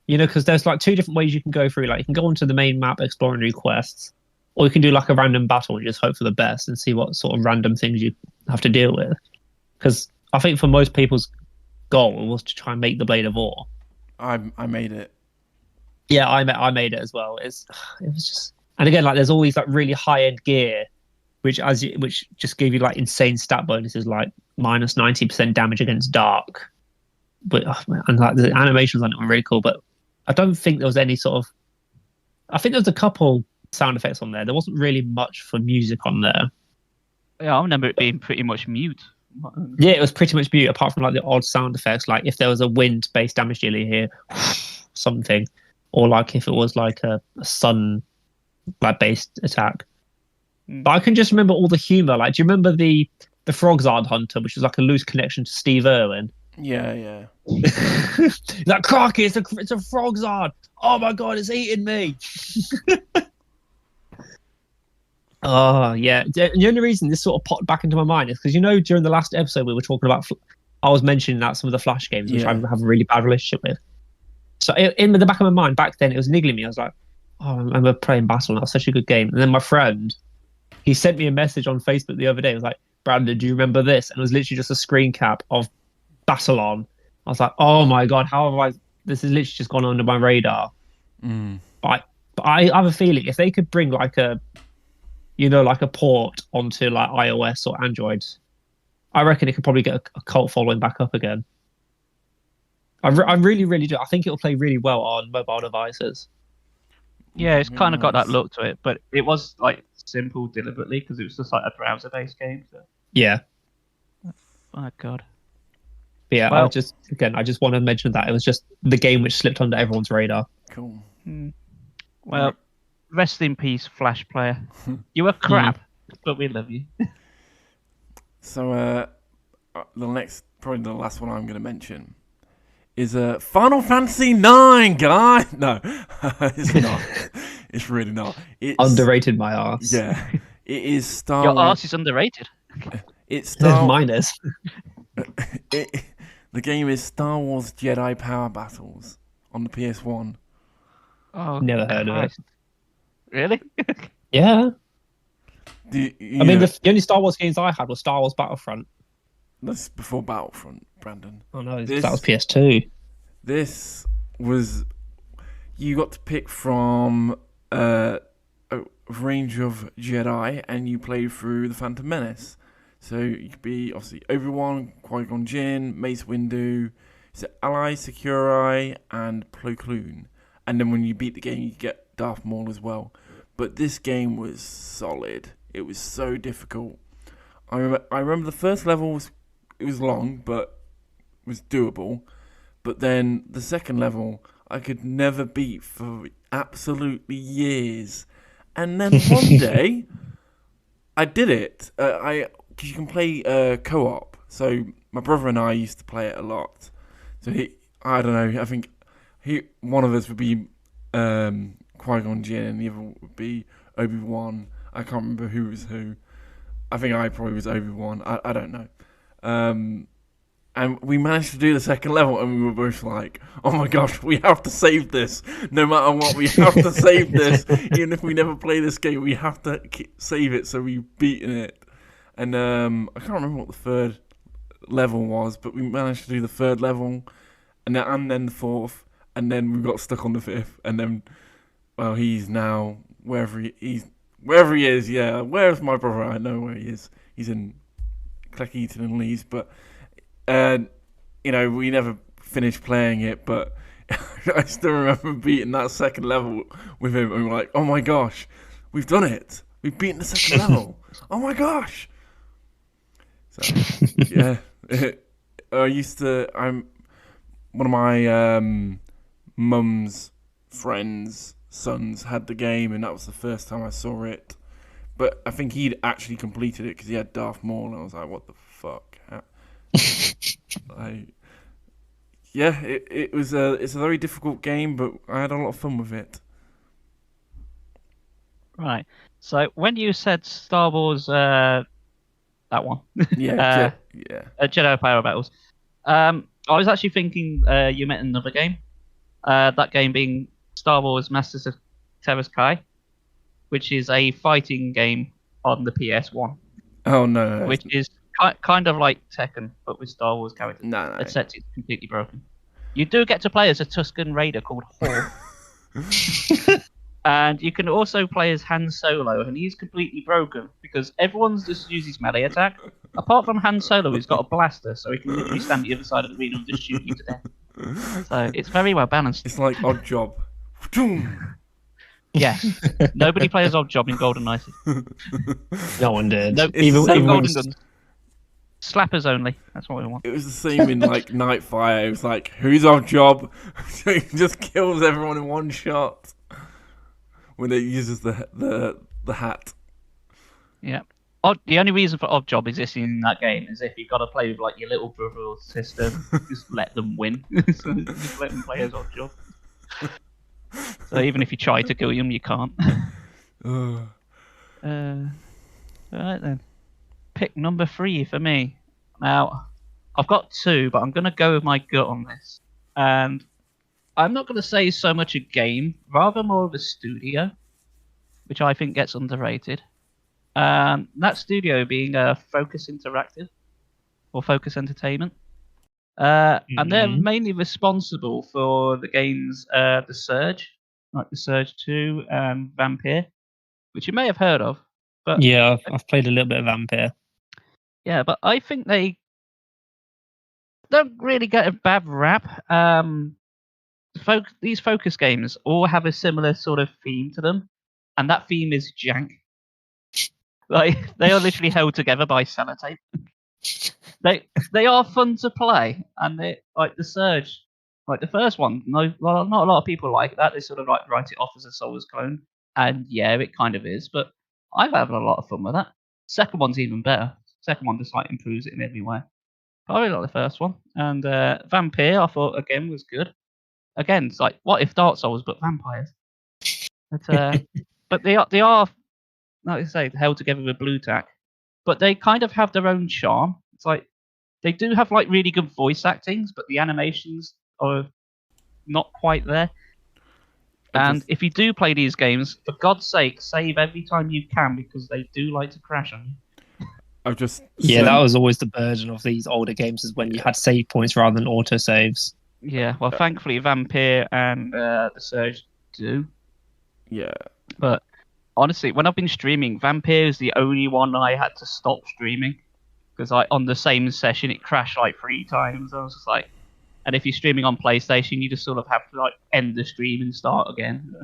because there's like 2 different ways you can go through. Like, you can go onto the main map, explore and do quests, or you can do like a random battle and just hope for the best and see what sort of random things you have to deal with. Because I think for most people's goal was to try and make the Blade of War. I made it. Yeah, I made it as well. It was just, and again, like there's all these like really high end gear, which just give you like insane stat bonuses, like minus 90% damage against dark. But and like the animations on it were really cool. But I don't think there was any sort of. I think there was a couple sound effects on there. There wasn't really much for music on there. Yeah, I remember it being pretty much mute. Yeah, it was pretty much mute, apart from like the odd sound effects, like if there was a wind-based damage dealer here, something, or like if it was like a sun like based attack. But I can just remember all the humor. Like, do you remember the Frogzard Hunter, which was like a loose connection to Steve Irwin? Yeah. Like, Crocky, it's a Frogzard. Oh my god, it's eating me. Oh, yeah. The only reason this sort of popped back into my mind is because, during the last episode we were talking about, I was mentioning that some of the Flash games, which I have a really bad relationship with. So in the back of my mind, back then, it was niggling me. I was like, oh, I remember playing Battle, and that was such a good game. And then my friend, he sent me a message on Facebook the other day. It was like, Brandon, do you remember this? And it was literally just a screen cap of Battle. I was like, oh my god, this has literally just gone under my radar. But I have a feeling if they could bring like a port onto like iOS or Android, I reckon it could probably get a cult following back up again. I really, really do. I think it'll play really well on mobile devices. Yeah, it's kind of got that look to it, but it was like simple deliberately because it was just like a browser-based game. So. Yeah. Oh god. But yeah, well, I just want to mention that it was just the game which slipped under everyone's radar. Cool. Well, rest in peace, Flash player. You were crap, but we love you. So, probably the last one I'm going to mention is Final Fantasy IX, guy. No, it's not. It's really not. It's underrated my arse. Yeah, it is Star Your Wars. arse is underrated. It's Star. Mine is. The game is Star Wars Jedi Power Battles on the PS1. Oh, never heard of it. Really? Yeah. I mean, the only Star Wars games I had were Star Wars Battlefront. That's before Battlefront, Brandon. Oh no, that was PS2. This was... You got to pick from a range of Jedi, and you played through the Phantom Menace. So you could be, obviously, Obi-Wan, Qui-Gon Jinn, Mace Windu, Ally Securi, and Plo Koon. And then when you beat the game, you get Darth Maul as well. But this game was solid. It was so difficult. I remember the first level was long, but was doable. But then the second level, I could never beat for absolutely years. And then one day, I did it. Because you can play co-op. So my brother and I used to play it a lot. So I don't know. I think one of us would be Qui-Gon Jinn, and the other would be Obi-Wan. I can't remember who was who. I think I probably was Obi-Wan. I don't know. And we managed to do the second level, and we were both like, oh my gosh, we have to save this. No matter what, we have to save this. Even if we never play this game, we have to save it, so we've beaten it. And I can't remember what the third level was, but we managed to do the third level, and then the fourth, and then we got stuck on the fifth, and then, well, he's now wherever he is. Yeah, where's my brother? I know where he is. He's in Cleckheaton and Leeds, but we never finished playing it. But I still remember beating that second level with him, and we're like, oh my gosh, we've done it. We've beaten the second level. Oh my gosh. So yeah, one of mum's friend's sons had the game, and that was the first time I saw it. But I think he'd actually completed it because he had Darth Maul, and I was like, what the fuck? It's a very difficult game, but I had a lot of fun with it. Right. So when you said Star Wars, that one, Yeah, Jedi Power Battles, I was actually thinking you meant another game. That game being Star Wars Masters of Teräs Kai, which is a fighting game on the PS1. Oh no, which is kind of like Tekken, but with Star Wars characters. No. Except it's completely broken. You do get to play as a Tusken Raider called Hor. And you can also play as Han Solo, and he's completely broken because everyone's just uses melee attack. Apart from Han Solo, who's got a blaster, so he can literally stand at the other side of the arena and just shoot you to death. So it's very well balanced. It's like Odd Job. Yes. Nobody plays Odd Job in Golden Knights. No one did. No, even Golden Guns. Slappers only. That's what we want. It was the same in like Nightfire. It was like, who's Odd Job? He just kills everyone in one shot when it uses the hat. Yeah. The only reason for Odd Job existing in that game is if you've got to play with like your little brother or sister, just let them win. So just let them play as Odd Job. So even if you try to kill him, you can't. Right then. Pick number 3 for me. Now, I've got 2, but I'm going to go with my gut on this. And I'm not going to say so much a game, rather more of a studio, which I think gets underrated. That studio being Focus Interactive, or Focus Entertainment. And they're mainly responsible for the games The Surge, like The Surge 2 and Vampire, which you may have heard of. But yeah, I've played a little bit of Vampire. Yeah, but I think they don't really get a bad rap. These Focus games all have a similar sort of theme to them, and that theme is jank. Like they are literally held together by sellotape. They are fun to play, and they like The Surge, like the first one. Not a lot of people like that. They sort of like write it off as a Souls clone, and yeah, it kind of is. But I've had a lot of fun with that. Second one's even better. Second one just like improves it in every way. But I really like the first one, and Vampire I thought again was good. Again, it's like what if Dark Souls but vampires? But they are like I say held together with blue tack, but they kind of have their own charm. It's like they do have like really good voice actings, but the animations are not quite there. And if you do play these games, for God's sake, save every time you can because they do like to crash on you. That was always the burden of these older games, is when you had save points rather than auto saves. Yeah, well, thankfully Vampire and The Surge do. Yeah. But honestly, when I've been streaming, Vampire is the only one I had to stop streaming because on the same session it crashed like 3 times. I was just like, and if you're streaming on PlayStation, you just sort of have to like end the stream and start again.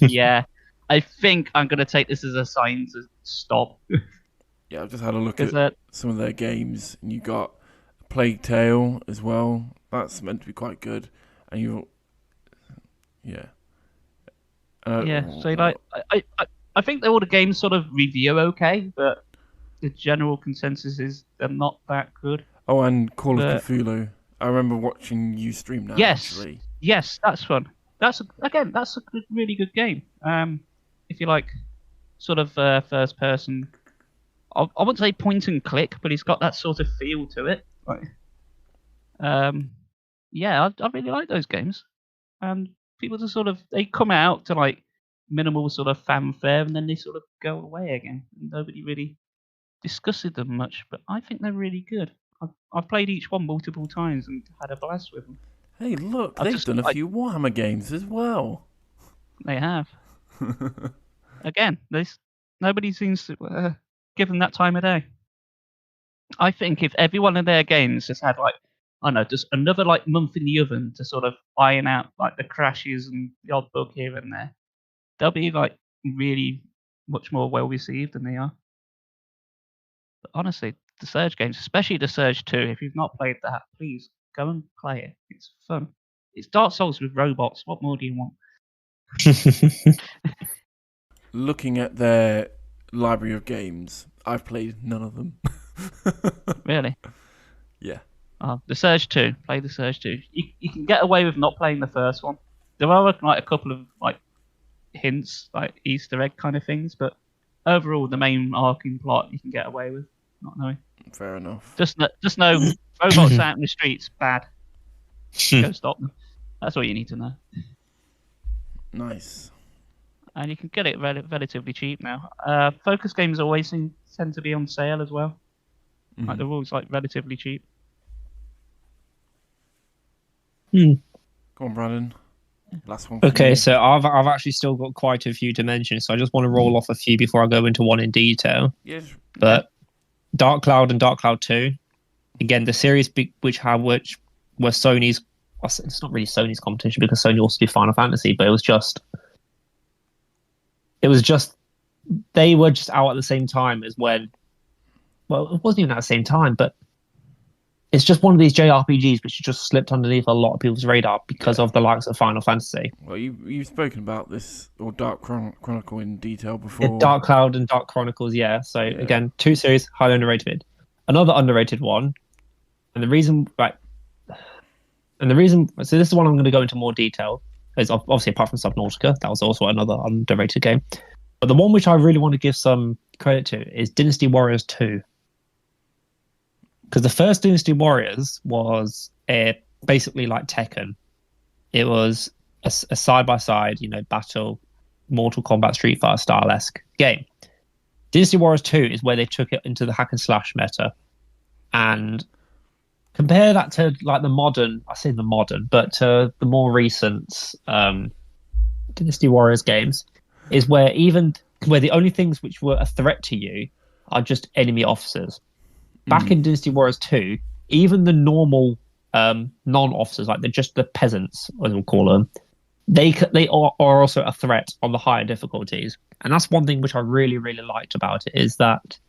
Yeah, I think I'm gonna take this as a sign to stop. Yeah, I've just had a look at some of their games, and you got Plague Tale as well. That's meant to be quite good, and so like I think all the games sort of review okay, but the general consensus is they're not that good. Oh, and Call of Cthulhu. I remember watching you stream that. Actually. Yes, that's fun. That's a really good game. If you like, sort of first person. I wouldn't say point and click, but it's got that sort of feel to it. Right. Yeah, I really like those games. And people just sort of they come out to like minimal sort of fanfare, and then they sort of go away again. Nobody really discusses them much, but I think they're really good. I've played each one multiple times and had a blast with them. Hey, look, they've done a few Warhammer games as well. They have. Again, nobody seems to give them that time of day. I think if every one of their games just had like, I don't know, just another like month in the oven to sort of iron out like the crashes and the odd bug here and there, they'll be like really much more well received than they are. But honestly, the Surge games, especially the Surge 2, if you've not played that, please go and play it. It's fun. It's Dark Souls with robots. What more do you want? Looking at their library of games, I've played none of them. Really? Yeah. The Surge 2. Play the Surge 2. You can get away with not playing the first one. There are like a couple of like hints, like Easter egg kind of things, but overall, the main arcing plot you can get away with not knowing. Fair enough. Just know robots out in the streets bad. Go stop them. That's all you need to know. Nice. And you can get it relatively cheap now. Focus games always tend to be on sale as well. Mm-hmm. Like they're always like relatively cheap. Come on, Brandon. Last one. Okay, so I've actually still got quite a few to mention, so I just want to roll off a few before I go into one in detail. Yes. But Dark Cloud and Dark Cloud 2, again, the series which were Sony's. It's not really Sony's competition because Sony also did Final Fantasy, but it was just they were just out at the same time as when. Well, it wasn't even at the same time, but it's just one of these JRPGs which just slipped underneath a lot of people's radar because of the likes of Final Fantasy. Well, you've spoken about this or Dark Chronicle in detail before. Dark Cloud and Dark Chronicles, yeah. So again, two series highly underrated. Another underrated one, and the reason, so this is one I'm going to go into more detail. Is obviously apart from Subnautica, that was also another underrated game. But the one which I really want to give some credit to is Dynasty Warriors 2. Because the first Dynasty Warriors was basically like Tekken. It was a side-by-side, battle, Mortal Kombat, Street Fighter style-esque game. Dynasty Warriors 2 is where they took it into the hack and slash meta. And compare that to like the modern, but the more recent Dynasty Warriors games is where the only things which were a threat to you are just enemy officers. Back in Dynasty Warriors 2, even the normal non-officers, like just the peasants, as we'll call them, they are also a threat on the higher difficulties. And that's one thing which I really, really liked about it, is that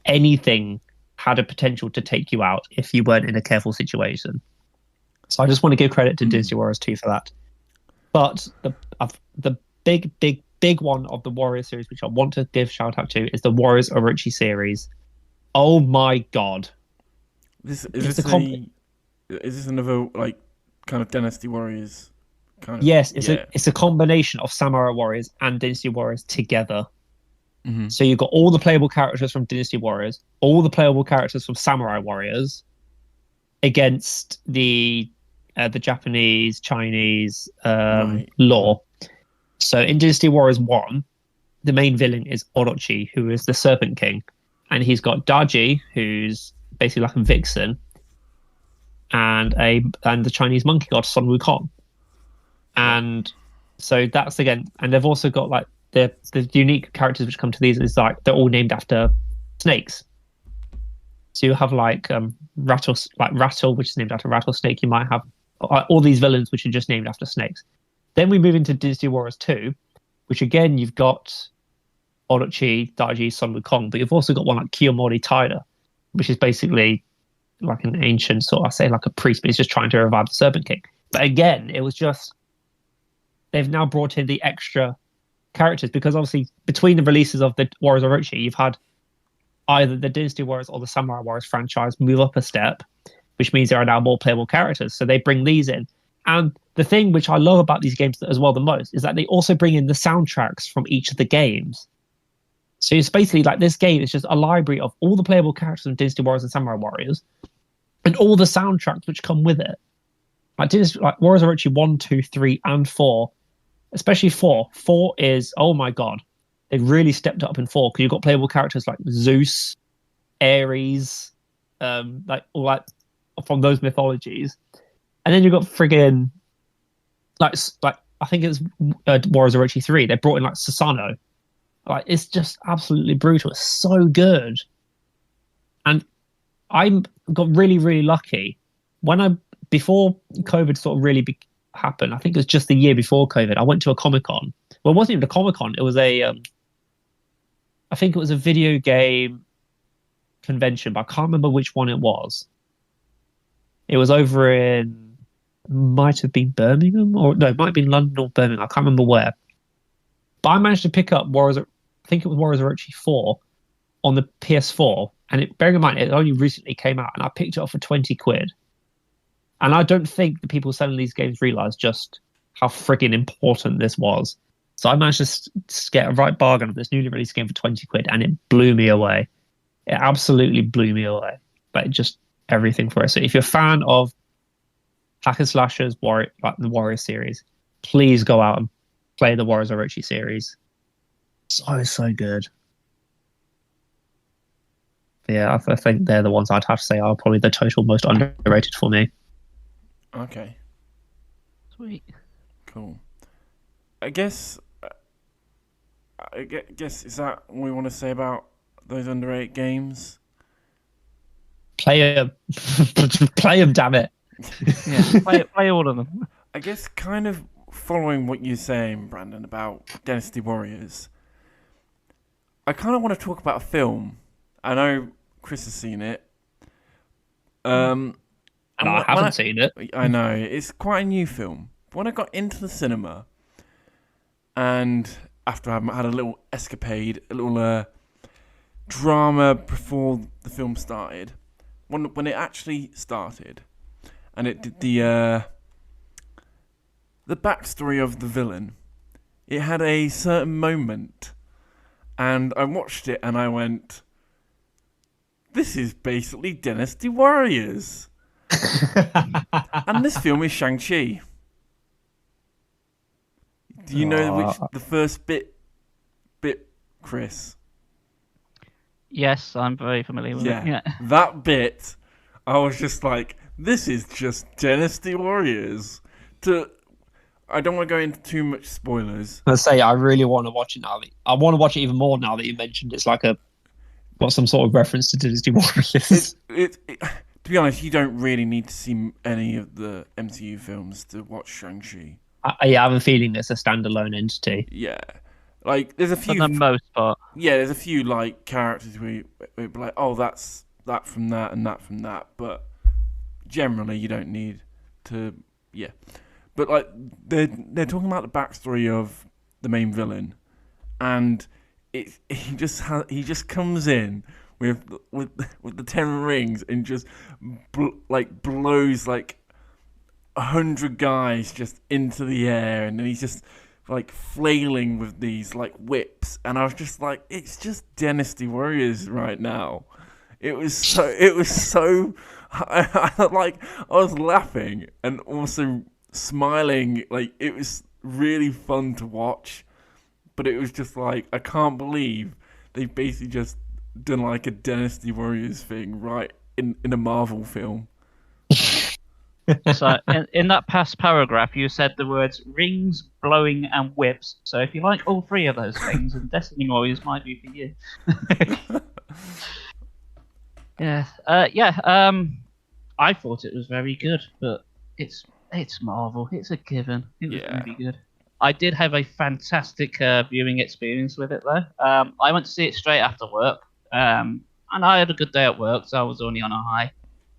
anything had a potential to take you out if you weren't in a careful situation. So I just want to give credit to Dynasty Warriors 2 for that. But the big one of the Warrior series, which I want to give shout out to, is the Warriors Orochi series. Oh my god! Is this another like kind of Dynasty Warriors? Yes, it's a combination of Samurai Warriors and Dynasty Warriors together. Mm-hmm. So you've got all the playable characters from Dynasty Warriors, all the playable characters from Samurai Warriors, against the Japanese, Chinese lore. So in Dynasty Warriors 1, the main villain is Orochi, who is the Serpent King. And he's got Daji, who's basically like a vixen, and the Chinese monkey god Sun Wukong. And so that's again, and they've also got like the unique characters which come to these is like they're all named after snakes. So you have like Rattle, which is named after rattlesnake. You might have all these villains which are just named after snakes. Then we move into Dynasty Warriors 2, which again you've got Orochi, Daiji, Sun Wukong, but you've also got one like Kiyomori Taira, which is basically like an ancient like a priest, but he's just trying to revive the Serpent King. But again, it was just they've now brought in the extra characters because obviously between the releases of the Warriors Orochi, you've had either the Dynasty Warriors or the Samurai Warriors franchise move up a step, which means there are now more playable characters. So they bring these in. And the thing which I love about these games as well the most is that they also bring in the soundtracks from each of the games. So it's basically like this game is just a library of all the playable characters from Dynasty Warriors and Samurai Warriors and all the soundtracks which come with it. Like Warriors Orochi 1, 2, 3, and 4, especially 4. 4 is, oh my god, they really stepped up in 4 because you've got playable characters like Zeus, Ares, like from those mythologies. And then you've got friggin' like I think it's Warriors Orochi 3. They brought in like Susanoo. Like it's just absolutely brutal. It's so good. And I got really, really lucky before COVID sort of really happened. I think it was just the year before COVID. I went to a Comic-Con. Well, it wasn't even a Comic-Con. It was I think it was a video game convention, but I can't remember which one it was. It was over in might have been Birmingham, or no, it might have been London or Birmingham. I can't remember where. But I managed to pick up Warriors. I think it was Warriors Orochi 4 on the PS4, and bearing in mind it only recently came out, and I picked it up for 20 quid. And I don't think the people selling these games realised just how frigging important this was. So I managed to get a right bargain of this newly released game for 20 quid, and it blew me away. It absolutely blew me away. Like, just everything for it. So if you're a fan of hack and slashers, like the Warrior series, please go out and play the Warriors Orochi series. So good. Yeah, I think they're the ones I'd have to say are probably the total most underrated for me. Okay. Sweet. Cool. I guess is that what we want to say about those underrated games? Play them, damn it. Yeah, play all of them. I guess kind of following what you're saying, Brandon, about Dynasty Warriors, I kind of want to talk about a film. I know Chris has seen it. And I haven't seen it. I know. It's quite a new film. When I got into the cinema, and after I had a little escapade, a little drama before the film started, when it actually started, and it did the backstory of the villain, it had a certain moment, and I watched it and I went, this is basically Dynasty Warriors. And this film is Shang-Chi. Do you know which the first bit, Chris? Yes, I'm very familiar with it. Yeah. That bit, I was just like, this is just Dynasty Warriors. I don't want to go into too much spoilers. I say I really want to watch it now. I want to watch it even more now that you mentioned it's like some sort of reference to Dynasty Warriors. To be honest, you don't really need to see any of the MCU films to watch Shang-Chi. I have a feeling it's a standalone entity. Yeah. Like, there's a few... For the most part. Yeah, there's a few, like, characters where you'd be like, oh, that's that from that and that from that. But generally, you don't need to... Yeah. But, like, they're talking about the backstory of the main villain. And he just comes in with the 10 rings and just blows like 100 guys just into the air, and then he's just like flailing with these like whips, and I was just like, it's just Dynasty Warriors right now. It was so I was laughing and also smiling. Like, it was really fun to watch, but it was just like, I can't believe they basically just done like a Dynasty Warriors thing right in a Marvel film. So in that past paragraph, you said the words rings, blowing, and whips. So if you like all three of those things, then Dynasty Warriors might be for you. Yeah. I thought it was very good, but it's Marvel. It's a given. It was really good. I did have a fantastic viewing experience with it, though. I went to see it straight after work, and I had a good day at work, so I was only on a high.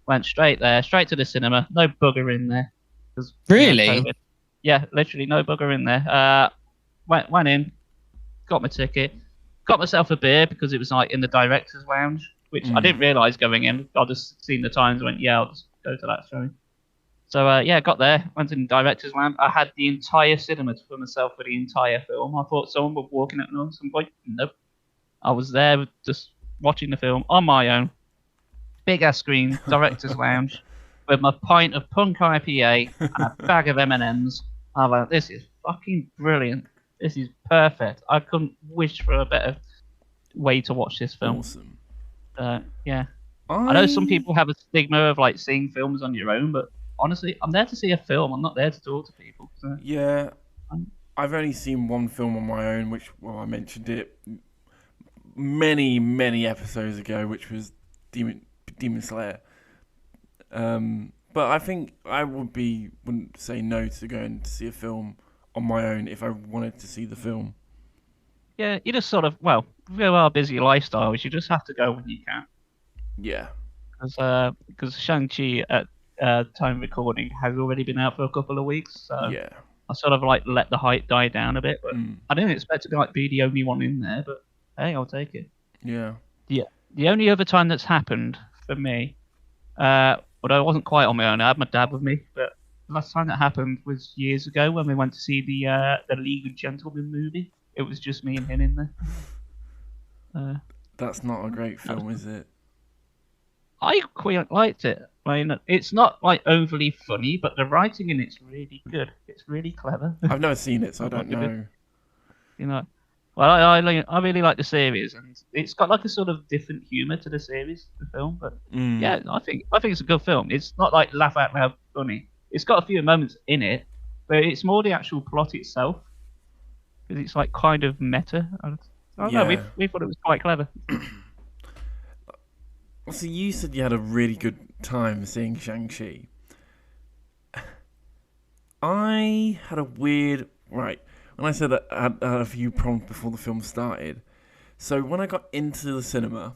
Went straight there, straight to the cinema. No bugger in there. Really? Yeah, literally no bugger in there. Went in, got my ticket, got myself a beer because it was like in the director's lounge, which I didn't realise going in. I just seen the times and went, yeah, I'll just go to that showing. So, got there, went in the director's lounge. I had the entire cinema for myself for the entire film. I thought someone was walking at some point. Nope. I was there just watching the film on my own. Big ass screen, director's lounge, with my pint of punk IPA and a bag of M&Ms. I'm like, this is fucking brilliant. This is perfect. I couldn't wish for a better way to watch this film. Awesome. Yeah. I know some people have a stigma of like seeing films on your own, but honestly, I'm there to see a film. I'm not there to talk to people. So. Yeah. I've only seen one film on my own, which, well, I mentioned it many, many episodes ago, which was Demon Slayer. But I think I wouldn't say no to going to see a film on my own if I wanted to see the film. Yeah, you just sort of, well, with our busy lifestyles, you just have to go when you can. Yeah. Because Shang-Chi, time recording has already been out for a couple of weeks. So Yeah. I sort of like let the hype die down a bit. But I didn't expect to like be the only one in there. But hey, I'll take it. Yeah. Yeah. The only other time that's happened for me, although I wasn't quite on my own, I had my dad with me. But the last time that happened was years ago when we went to see the League of Gentlemen movie. It was just me and him in there. That's not a great film, is it? I quite liked it. I mean, it's not like overly funny, but the writing in it's really good. It's really clever. I've never seen it, so I don't know. You know, well, I really like the series, and it's got like a sort of different humor to the series, the film. But yeah, I think it's a good film. It's not like laugh out loud funny. It's got a few moments in it, but it's more the actual plot itself, because it's like kind of meta. I don't know. We thought it was quite clever. So you said you had a really good time seeing Shang-Chi. I had a weird... Right, when I said that I had a few problems before the film started. So when I got into the cinema,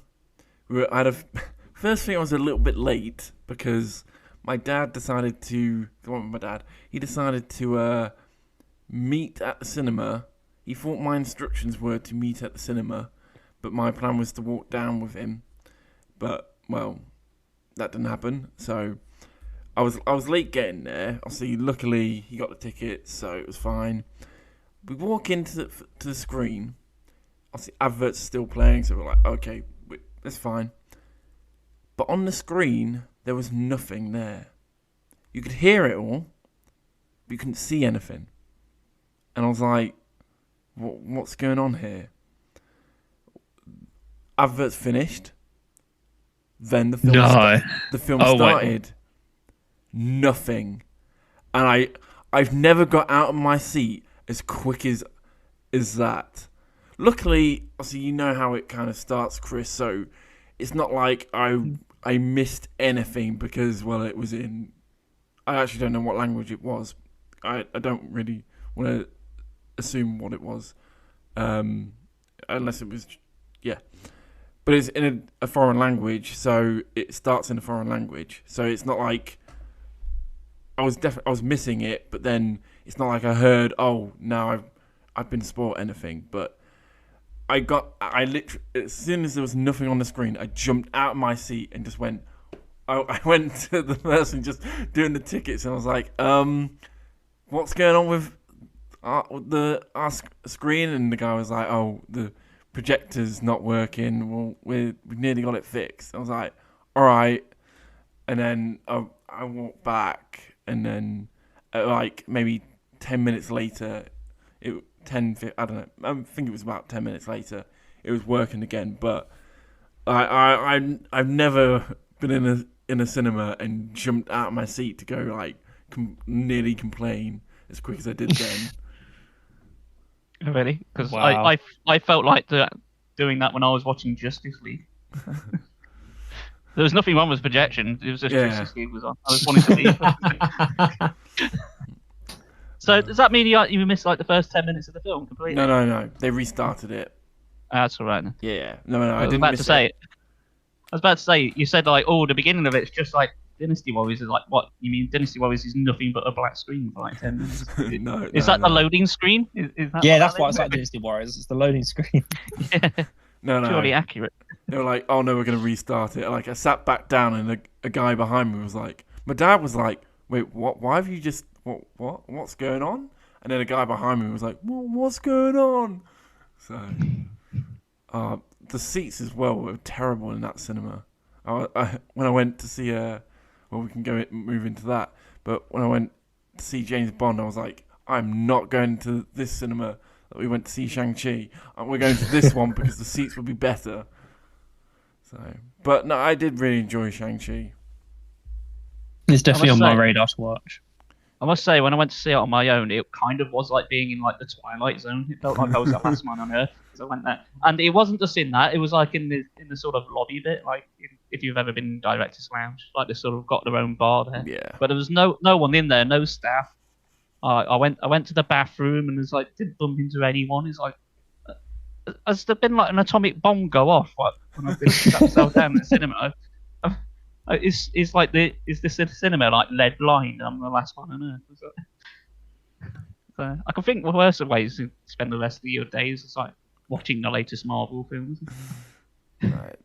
first thing I was a little bit late because my dad decided to... He decided to meet at the cinema. He thought my instructions were to meet at the cinema, but my plan was to walk down with him. But, well, that didn't happen. So I was late getting there. Obviously, luckily, he got the ticket, so it was fine. We walk into the screen. Obviously, adverts are still playing, so we're like, okay, that's fine. But on the screen, there was nothing there. You could hear it all, but you couldn't see anything. And I was like, what's going on here? Adverts finished. Then the film started. Wait. Nothing. And I've never got out of my seat as quick as that. Luckily, obviously, you know how it kind of starts, Chris, so it's not like I missed anything because, well, it was in... I actually don't know what language it was. I don't really want to assume what it was. Unless it was... Yeah. But it's in a foreign language, so it starts in a foreign language. So it's not like I was missing it, but then it's not like I heard, oh, now I've been spoiled anything. But I literally, as soon as there was nothing on the screen, I jumped out of my seat and just went. I went to the person just doing the tickets, and I was like, what's going on with our screen? And the guy was like, oh, the projector's not working. Well, we nearly got it fixed. I was like, all right. And then I walked back, and then like maybe 10 minutes later, I don't know. I think it was about 10 minutes later, it was working again. But I've never been in a cinema and jumped out of my seat to go like nearly complain as quick as I did then. Really? Because wow. I felt like doing that when I was watching Justice League. There was nothing wrong with projection. It was just Justice League was on. I was wanting to see. So does that mean you missed like the first 10 minutes of the film completely? No. They restarted it. That's all right then. Yeah. No. I didn't miss it. I was about to say, you said like, the beginning of it's just like Dynasty Warriors is like, what? You mean Dynasty Warriors is nothing but a black screen for like 10 minutes? Is that the loading screen? Is that that's why it's like Dynasty Warriors. It's the loading screen. Yeah. No. Purely accurate. They were like, oh no, we're going to restart it. Like I sat back down and a guy behind me was like, my dad was like, wait, what? Why have you just, what's going on? And then a guy behind me was like, what's going on? So, the seats as well were terrible in that cinema. When I went to see, we can move into that. But when I went to see James Bond, I was like, I'm not going to this cinema that we went to see Shang-Chi. We're going to this one because the seats would be better. So, but no, I did really enjoy Shang-Chi. It's definitely on my radar to watch. I must say, when I went to see it on my own, it kind of was like being in like the Twilight Zone. It felt like I was the last man on Earth because I went there, and it wasn't just in that. It was like in the sort of lobby bit, like if you've ever been in Director's Lounge, like they sort of got their own bar there. Yeah. But there was no one in there, no staff. I went to the bathroom and it's like didn't bump into anyone. It's like, has there been like an atomic bomb go off? Like when I've been sat myself down in the cinema? Is like is this cinema like lead lined? I'm the last one on earth. So I can think of worse ways to spend the rest of your days. It's like watching the latest Marvel films.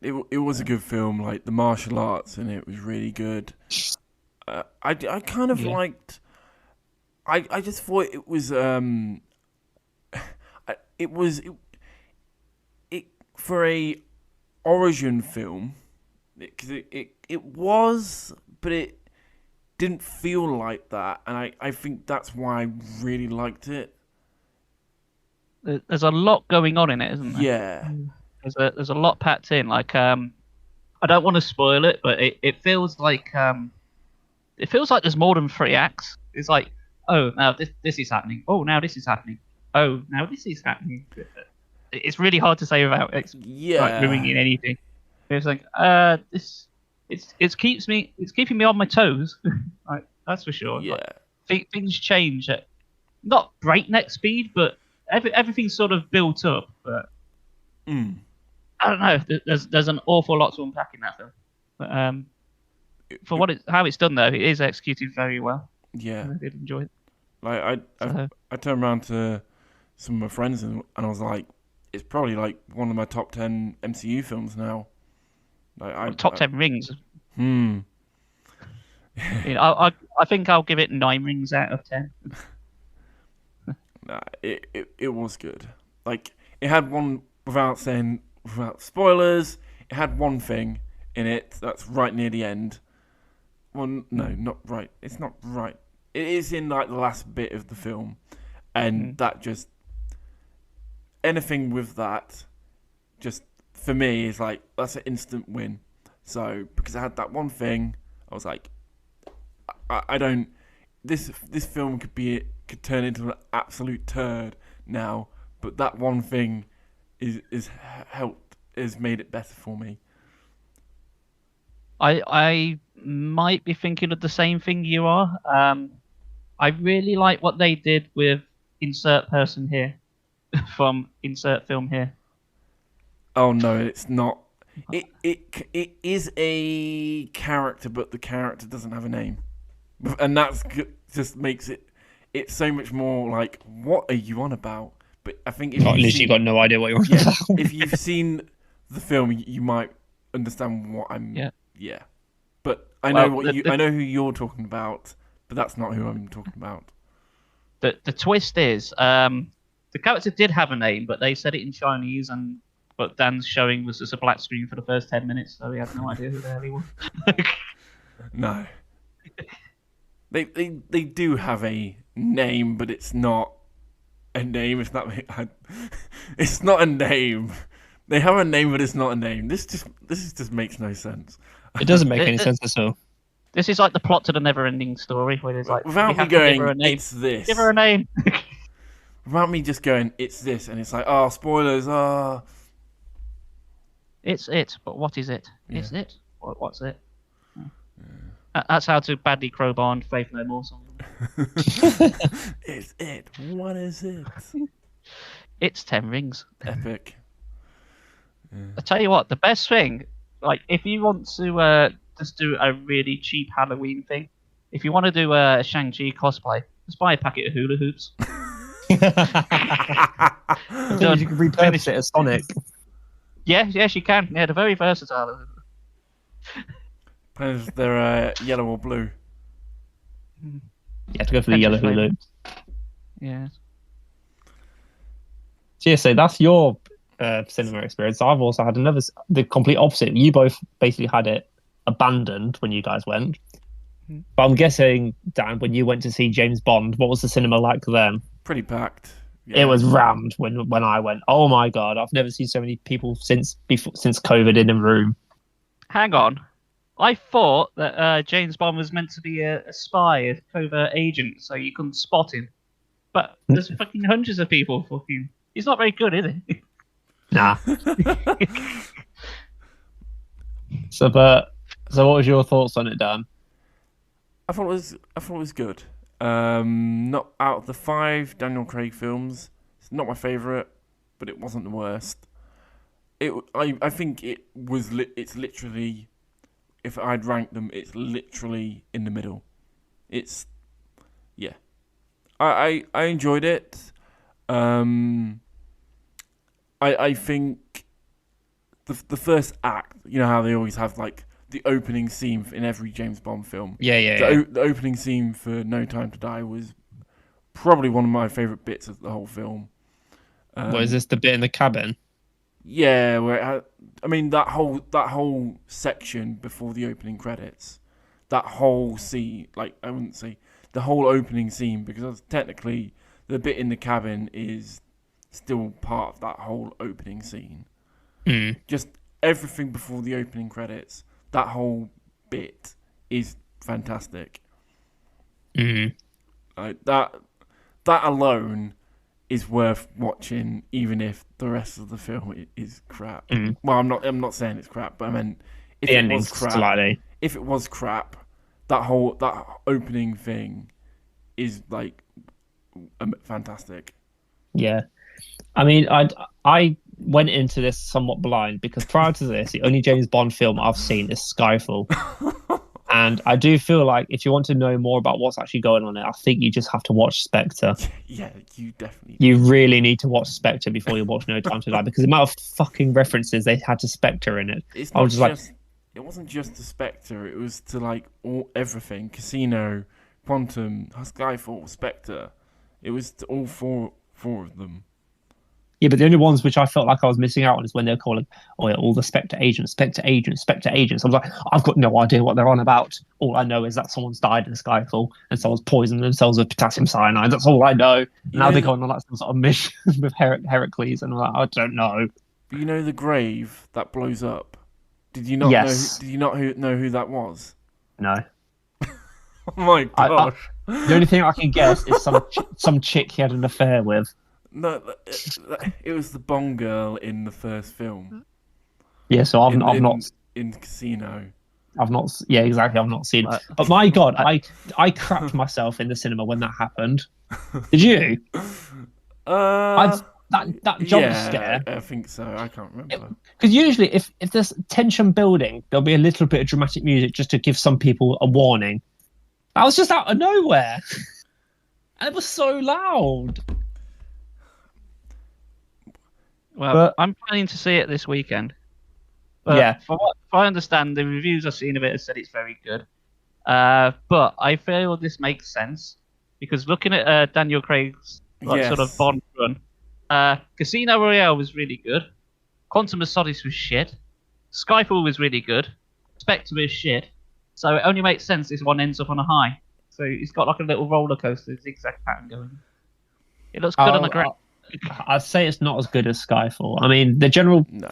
It was a good film. Like the martial arts in it was really good. I kind of liked. I just thought it was it for a origin film, because it was, but it didn't feel like that, and I think that's why I really liked it. There's a lot going on in it, isn't there? Yeah. There's a lot packed in. Like I don't want to spoil it, but it feels like there's more than 3 acts. It's like, oh, now this is happening. Oh, now this is happening. Oh, now this is happening. It's really hard to say without like, ruining anything. It's like it's keeping me on my toes. Like, that's for sure. Yeah. Like, things change at not breakneck speed, but everything's sort of built up. But I don't know. There's an awful lot to unpack in that film. But for how it's done though, it is executed very well. Yeah, I did enjoy it. Like I turned around to some of my friends and I was like, it's probably like one of my top 10 MCU films now. Like top 10 rings. You know, I think I'll give it 9 rings out of 10. Nah, it was good. Like it had one, without spoilers, it had one thing in it that's right near the end. Well, no, not right. It's not right. It is in like the last bit of the film, and that just anything with that, just for me is like that's an instant win. So because I had that one thing, I was like, I don't. This film could turn into an absolute turd now, but that one thing is made it better for me. I might be thinking of the same thing you are. I really like what they did with insert person here from insert film here. Oh no, it's not. It is a character, but the character doesn't have a name, and that's just makes it's so much more like, what are you on about? But I think if you got no idea what you're on about. If you've seen the film, you might understand what I'm. Yeah. But I know I know who you're talking about, but that's not who I'm talking about. The twist is the character did have a name, but they said it in Chinese, but Dan's showing was just a black screen for the first 10 minutes, so he had no idea who the hell he was. No. They do have a name, but it's not a name. It's not a name. They have a name, but it's not a name. This just makes no sense. It doesn't make any sense at all. This is like the plot to the never-ending story, where it's like, without me going, it's this. Give her a name. Without me just going, it's this, and it's like, oh, spoilers, ah. It's it, but what is it? Yeah. Is it? What's it? Yeah. That's how to badly crowbar and Faith No More song. It's it. What is it? It's 10 rings. Epic. Yeah. I tell you what, the best thing, like if you want to just do a really cheap Halloween thing, if you want to do a Shang-Chi cosplay, just buy a packet of hula hoops. You can repurpose it as Sonic. Yes, you can. Yeah, they're very versatile. Depends if they're yellow or blue. You have to go for the yellow hula hoops. Yeah. So that's your cinema experience. I've also had the complete opposite. You both basically had it abandoned when you guys went. But I'm guessing, Dan, when you went to see James Bond, what was the cinema like then? Pretty packed. Yeah. It was rammed when I went. Oh my god, I've never seen so many people since COVID in a room. Hang on. I thought that James Bond was meant to be a spy, a covert agent, so you couldn't spot him. But there's fucking hundreds of people fucking... He's not very good, is he? Nah. So what was your thoughts on it, Dan? I thought it was good. Not out of the 5 Daniel Craig films, it's not my favourite, but it wasn't the worst. I think it was. It's literally if I'd rank them, it's literally in the middle. It's yeah. I enjoyed it. I think the first act, you know how they always have like the opening scene in every James Bond film. Yeah. The opening scene for No Time to Die was probably one of my favourite bits of the whole film. What is this, the bit in the cabin? Yeah, where that whole section before the opening credits, that whole scene, like I wouldn't say the whole opening scene, because technically the bit in the cabin is still part of that whole opening scene. Just everything before the opening credits, that whole bit is fantastic. That alone is worth watching, even if the rest of the film is crap. Well, I'm not saying it's crap, but I meant if the it ending's was crap. slightly. If it was crap, that opening thing is like fantastic. Yeah, I mean, I went into this somewhat blind because prior to this, the only James Bond film I've seen is Skyfall. And I do feel like if you want to know more about what's actually going on there, I think you just have to watch Spectre. Yeah, you definitely do. You really need to watch Spectre before you watch No Time to Die, because the amount of fucking references they had to Spectre in it. It's not just it wasn't just to Spectre, it was to like everything. Casino, Quantum, Skyfall, Spectre. It was to all four of them. Yeah, but the only ones which I felt like I was missing out on is when they're calling, all the Spectre agents. I was like, I've got no idea what they're on about. All I know is that someone's died in Skyfall and someone's poisoned themselves with potassium cyanide. That's all I know. Now they're going on like some sort of mission with Heracles, and I'm like, I don't know. But you know the grave that blows up? Did you not Yes. know? Did you not know who that was? No. Oh my gosh! The only thing I can guess is some chick he had an affair with. No, it was the Bond girl in the first film. Yeah, so I've not in Casino. I've not. Yeah, exactly. I've not seen it. But my God, I crapped myself in the cinema when that happened. Did you? That jump scare. I think so. I can't remember. Because usually, if there's tension building, there'll be a little bit of dramatic music just to give some people a warning. That was just out of nowhere, and it was so loud. Well, I'm planning to see it this weekend. But yeah. From what I understand, the reviews I've seen of it have said it's very good. But I feel this makes sense because looking at Daniel Craig's sort of Bond run, Casino Royale was really good. Quantum of Solace was shit. Skyfall was really good. Spectre was shit. So it only makes sense this one ends up on a high. So it's got like a little roller coaster zigzag pattern going. It looks good on the ground. I'd say it's not as good as Skyfall. I mean, the general. No.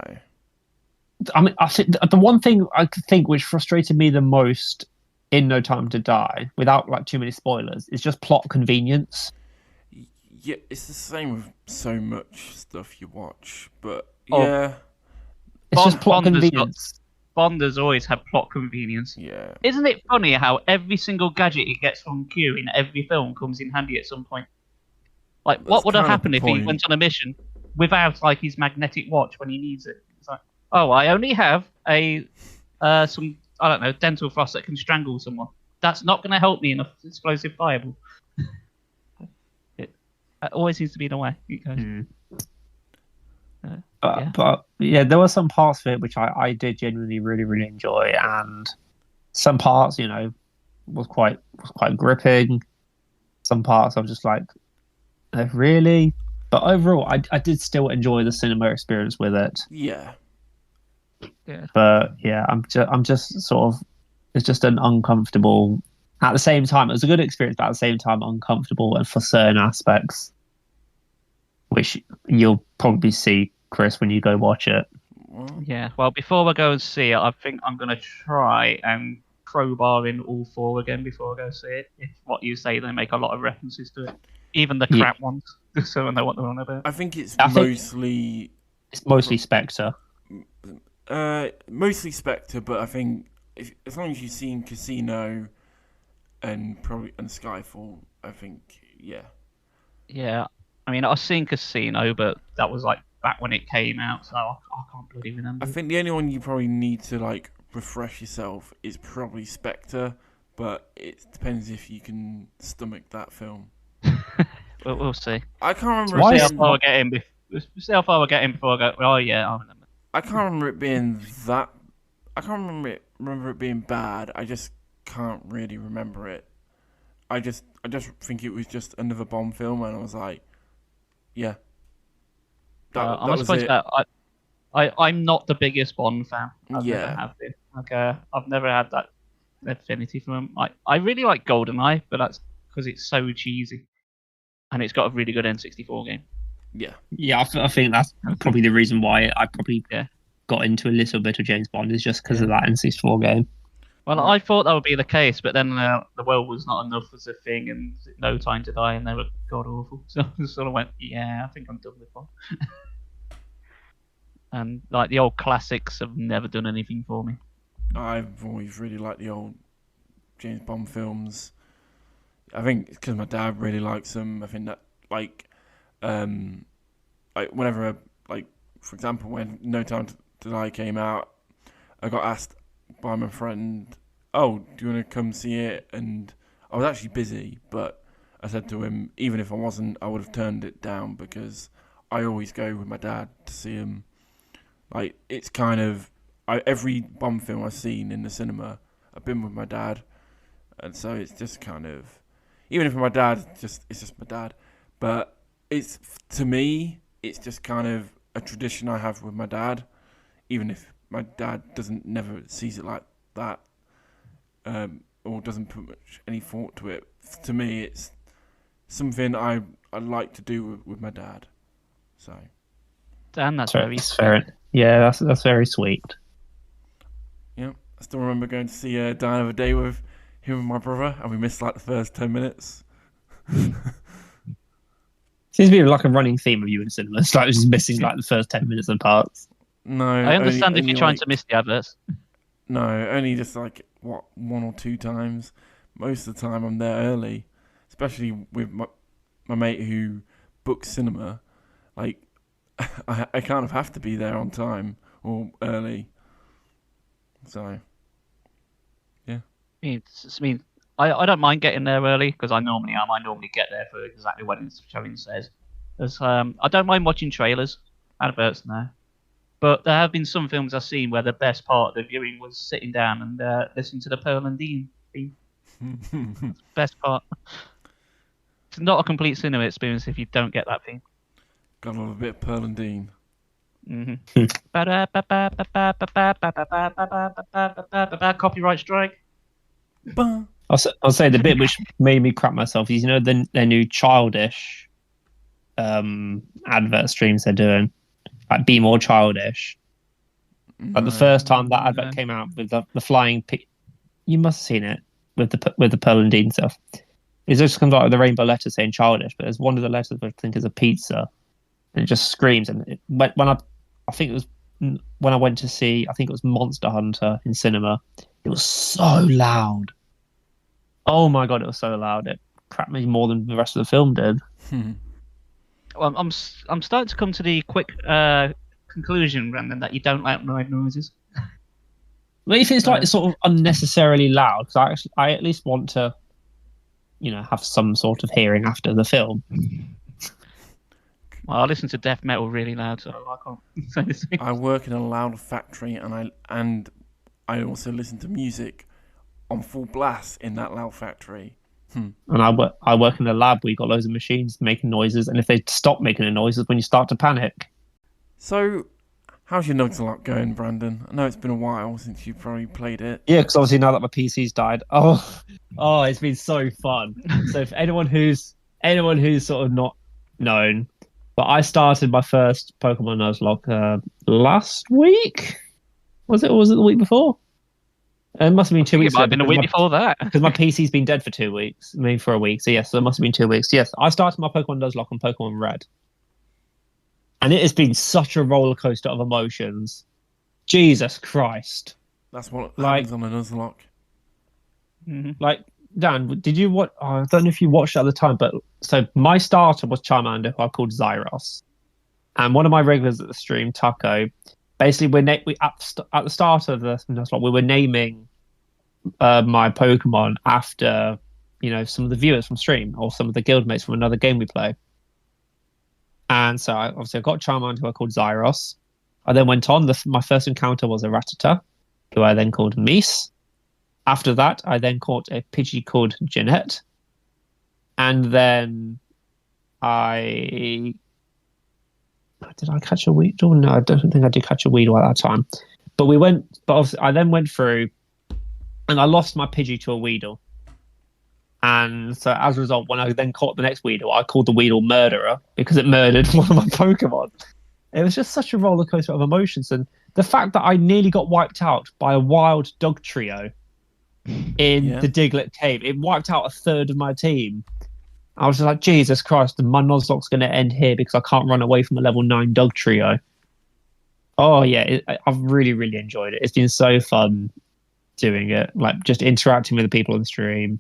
I mean, I think the one thing I think which frustrated me the most in No Time to Die, without like too many spoilers, is just plot convenience. Yeah, it's the same with so much stuff you watch, but yeah, it's just plot convenience. Bond has always had plot convenience. Yeah. Isn't it funny how every single gadget he gets from Q in every film comes in handy at some point? Like, what would have happened if he went on a mission without like his magnetic watch when he needs it? It's like, oh, I only have some dental floss that can strangle someone. That's not going to help me in an explosive fireball. It always seems to be the way it goes. But yeah, there were some parts of it which I did genuinely really, really enjoy, and some parts, was quite gripping. Some parts I was just like, really? But overall, I did still enjoy the cinema experience with it. Yeah. But yeah, I'm just sort of, it's just an uncomfortable. At the same time, it was a good experience, but at the same time, uncomfortable, and for certain aspects, which you'll probably see, Chris, when you go watch it. Yeah. Well, before I go and see it, I think I'm going to try and crowbar in all four again before I go see it. If what you say, they make a lot of references to it, even the crap ones, just so I know what they're on about. I think it's mostly Spectre. Mostly Spectre, but I think as long as you've seen Casino and Skyfall, I think yeah. Yeah, I mean, I've seen Casino, but that was like back when it came out, so I can't bloody remember. I think the only one you probably need to like refresh yourself, it's probably Spectre, but it depends if you can stomach that film. We'll see. I can't remember. We'll see how far we get in. We'll see how far we get in before I go. Oh yeah, I remember. I can't remember it being that. I can't remember it being bad. I just can't really remember it. I just think it was just another Bond film, and I was like, yeah. I must point out, I'm not the biggest Bond fan. I Yeah. never have been. I've never had that affinity for him. I really like GoldenEye, but that's because it's so cheesy, and it's got a really good N64 game. Yeah. Yeah, I think that's probably the reason why I probably got into a little bit of James Bond, is just because of that N64 game. Well, I thought that would be the case, but then the world was not enough as a thing, and No Time to Die, and they were god awful. So I sort of went, yeah, I think I'm done with Bond. And like the old classics have never done anything for me. I've always really liked the old James Bond films. I think it's because my dad really likes them. I think that like whenever for example, when No Time to Die came out, I got asked by my friend, "Oh, do you want to come see it?" And I was actually busy, but I said to him, even if I wasn't, I would have turned it down because I always go with my dad to see him. Like, it's kind of every Bond film I've seen in the cinema, I've been with my dad, and so it's just kind of, even if my dad, it's just my dad, but it's, to me, it's just kind of a tradition I have with my dad, even if my dad never sees it like that, or doesn't put much any thought to it. To me, it's something I like to do with my dad. So, Dan, that's very fair. Yeah, that's very sweet. Yeah, I still remember going to see Die Another Day with him and my brother, and we missed like the first 10 minutes. Seems to be like a running theme of you in cinema. It's like just missing like the first 10 minutes and parts. No, I understand if you're trying to miss the adverts. No, only just like one or two times. Most of the time, I'm there early, especially with my mate who books cinema. Like, I kind of have to be there on time or early. So, yeah. I don't mind getting there early because I normally am. I normally get there for exactly when it's showing says. I don't mind watching trailers, adverts now. But there have been some films I've seen where the best part of the viewing was sitting down and listening to the Pearl and Dean theme. Best part. It's not a complete cinema experience if you don't get that theme. Got a little bit of Pearl and Dean. Copyright strike. I'll say the bit which made me crap myself is, their new Childish advert streams they're doing. Like, be more childish. Like the first time that advert came out with the flying pig, you must have seen it with the Pearl and Dean stuff. It just comes out with the rainbow letter saying childish, but there's one of the letters which I think is a pizza, and it just screams. And when I went to see, I think it was Monster Hunter in cinema, it was so loud. Oh my god, it was so loud. It cracked me more than the rest of the film did. Well, I'm starting to come to the quick conclusion, Brandon, that you don't like loud noises. Well, if it's like sort of unnecessarily loud, because I at least want to, have some sort of hearing after the film. Well, I listen to death metal really loud, so I can't say this. I work in a loud factory, and I also listen to music on full blast in that loud factory. And I work in a lab where you got loads of machines making noises, and if they stop making the noises, when you start to panic. So, how's your Nuzlocke going, Brandon? I know it's been a while since you probably played it. Yeah, because obviously now that my PC's died, it's been so fun. So for anyone who's sort of not known, but I started my first Pokemon Nuzlocke last week. Was it, or was it the week before? It must have been 2 weeks. It might have been a week before that. Because my PC's been dead for 2 weeks, maybe for a week. So yes, it must have been 2 weeks. Yes, I started my Pokemon Nuzlocke on Pokemon Red. And it has been such a roller coaster of emotions. Jesus Christ. That's what happens on a Nuzlocke. Mm-hmm. Like, Dan, did you watch? I don't know if you watched at the time, but so my starter was Charmander, who I called Zyros. And one of my regulars at the stream, Taco, basically we at the start of the Nuzlocke, we were naming my Pokemon after some of the viewers from stream or some of the guildmates from another game we play. And so I got Charmander, who I called Zyros. I then went on. My first encounter was a Rattata, who I then called Mies. After that, I then caught a Pidgey called Jeanette. And then did I catch a Weedle? No, I don't think I did catch a Weedle at that time. But I then went through, and I lost my Pidgey to a Weedle. And so as a result, when I then caught the next Weedle, I called the Weedle Murderer because it murdered one of my Pokemon. It was just such a roller coaster of emotions. And the fact that I nearly got wiped out by a wild dog trio in the Diglett Cave, it wiped out a third of my team. I was just like, Jesus Christ, my Nuzlocke's going to end here because I can't run away from a level 9 dog trio. Oh, yeah, I've really, really enjoyed it. It's been so fun doing it, like just interacting with the people on the stream.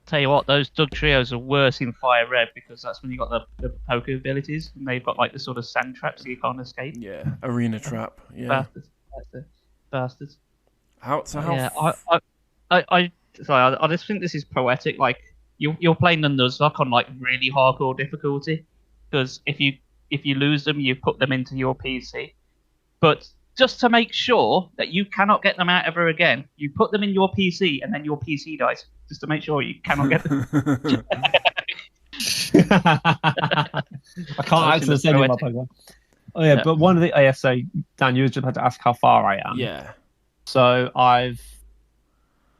Tell you what, those Dug Trios are worse in Fire Red because that's when you got the Poké abilities and they've got like the sort of sand traps so you can't escape. Yeah, arena trap. Yeah, bastards. How? Yeah, I just think this is poetic. Like you're playing the Nuzlocke on like really hardcore difficulty because if you lose them, you put them into your PC, but just to make sure that you cannot get them out ever again, you put them in your PC and then your PC dies. Just to make sure you cannot get them. I can't access any of my Pokemon. Oh yeah, but one of the so Dan, you were just about to ask how far I am. Yeah. So I've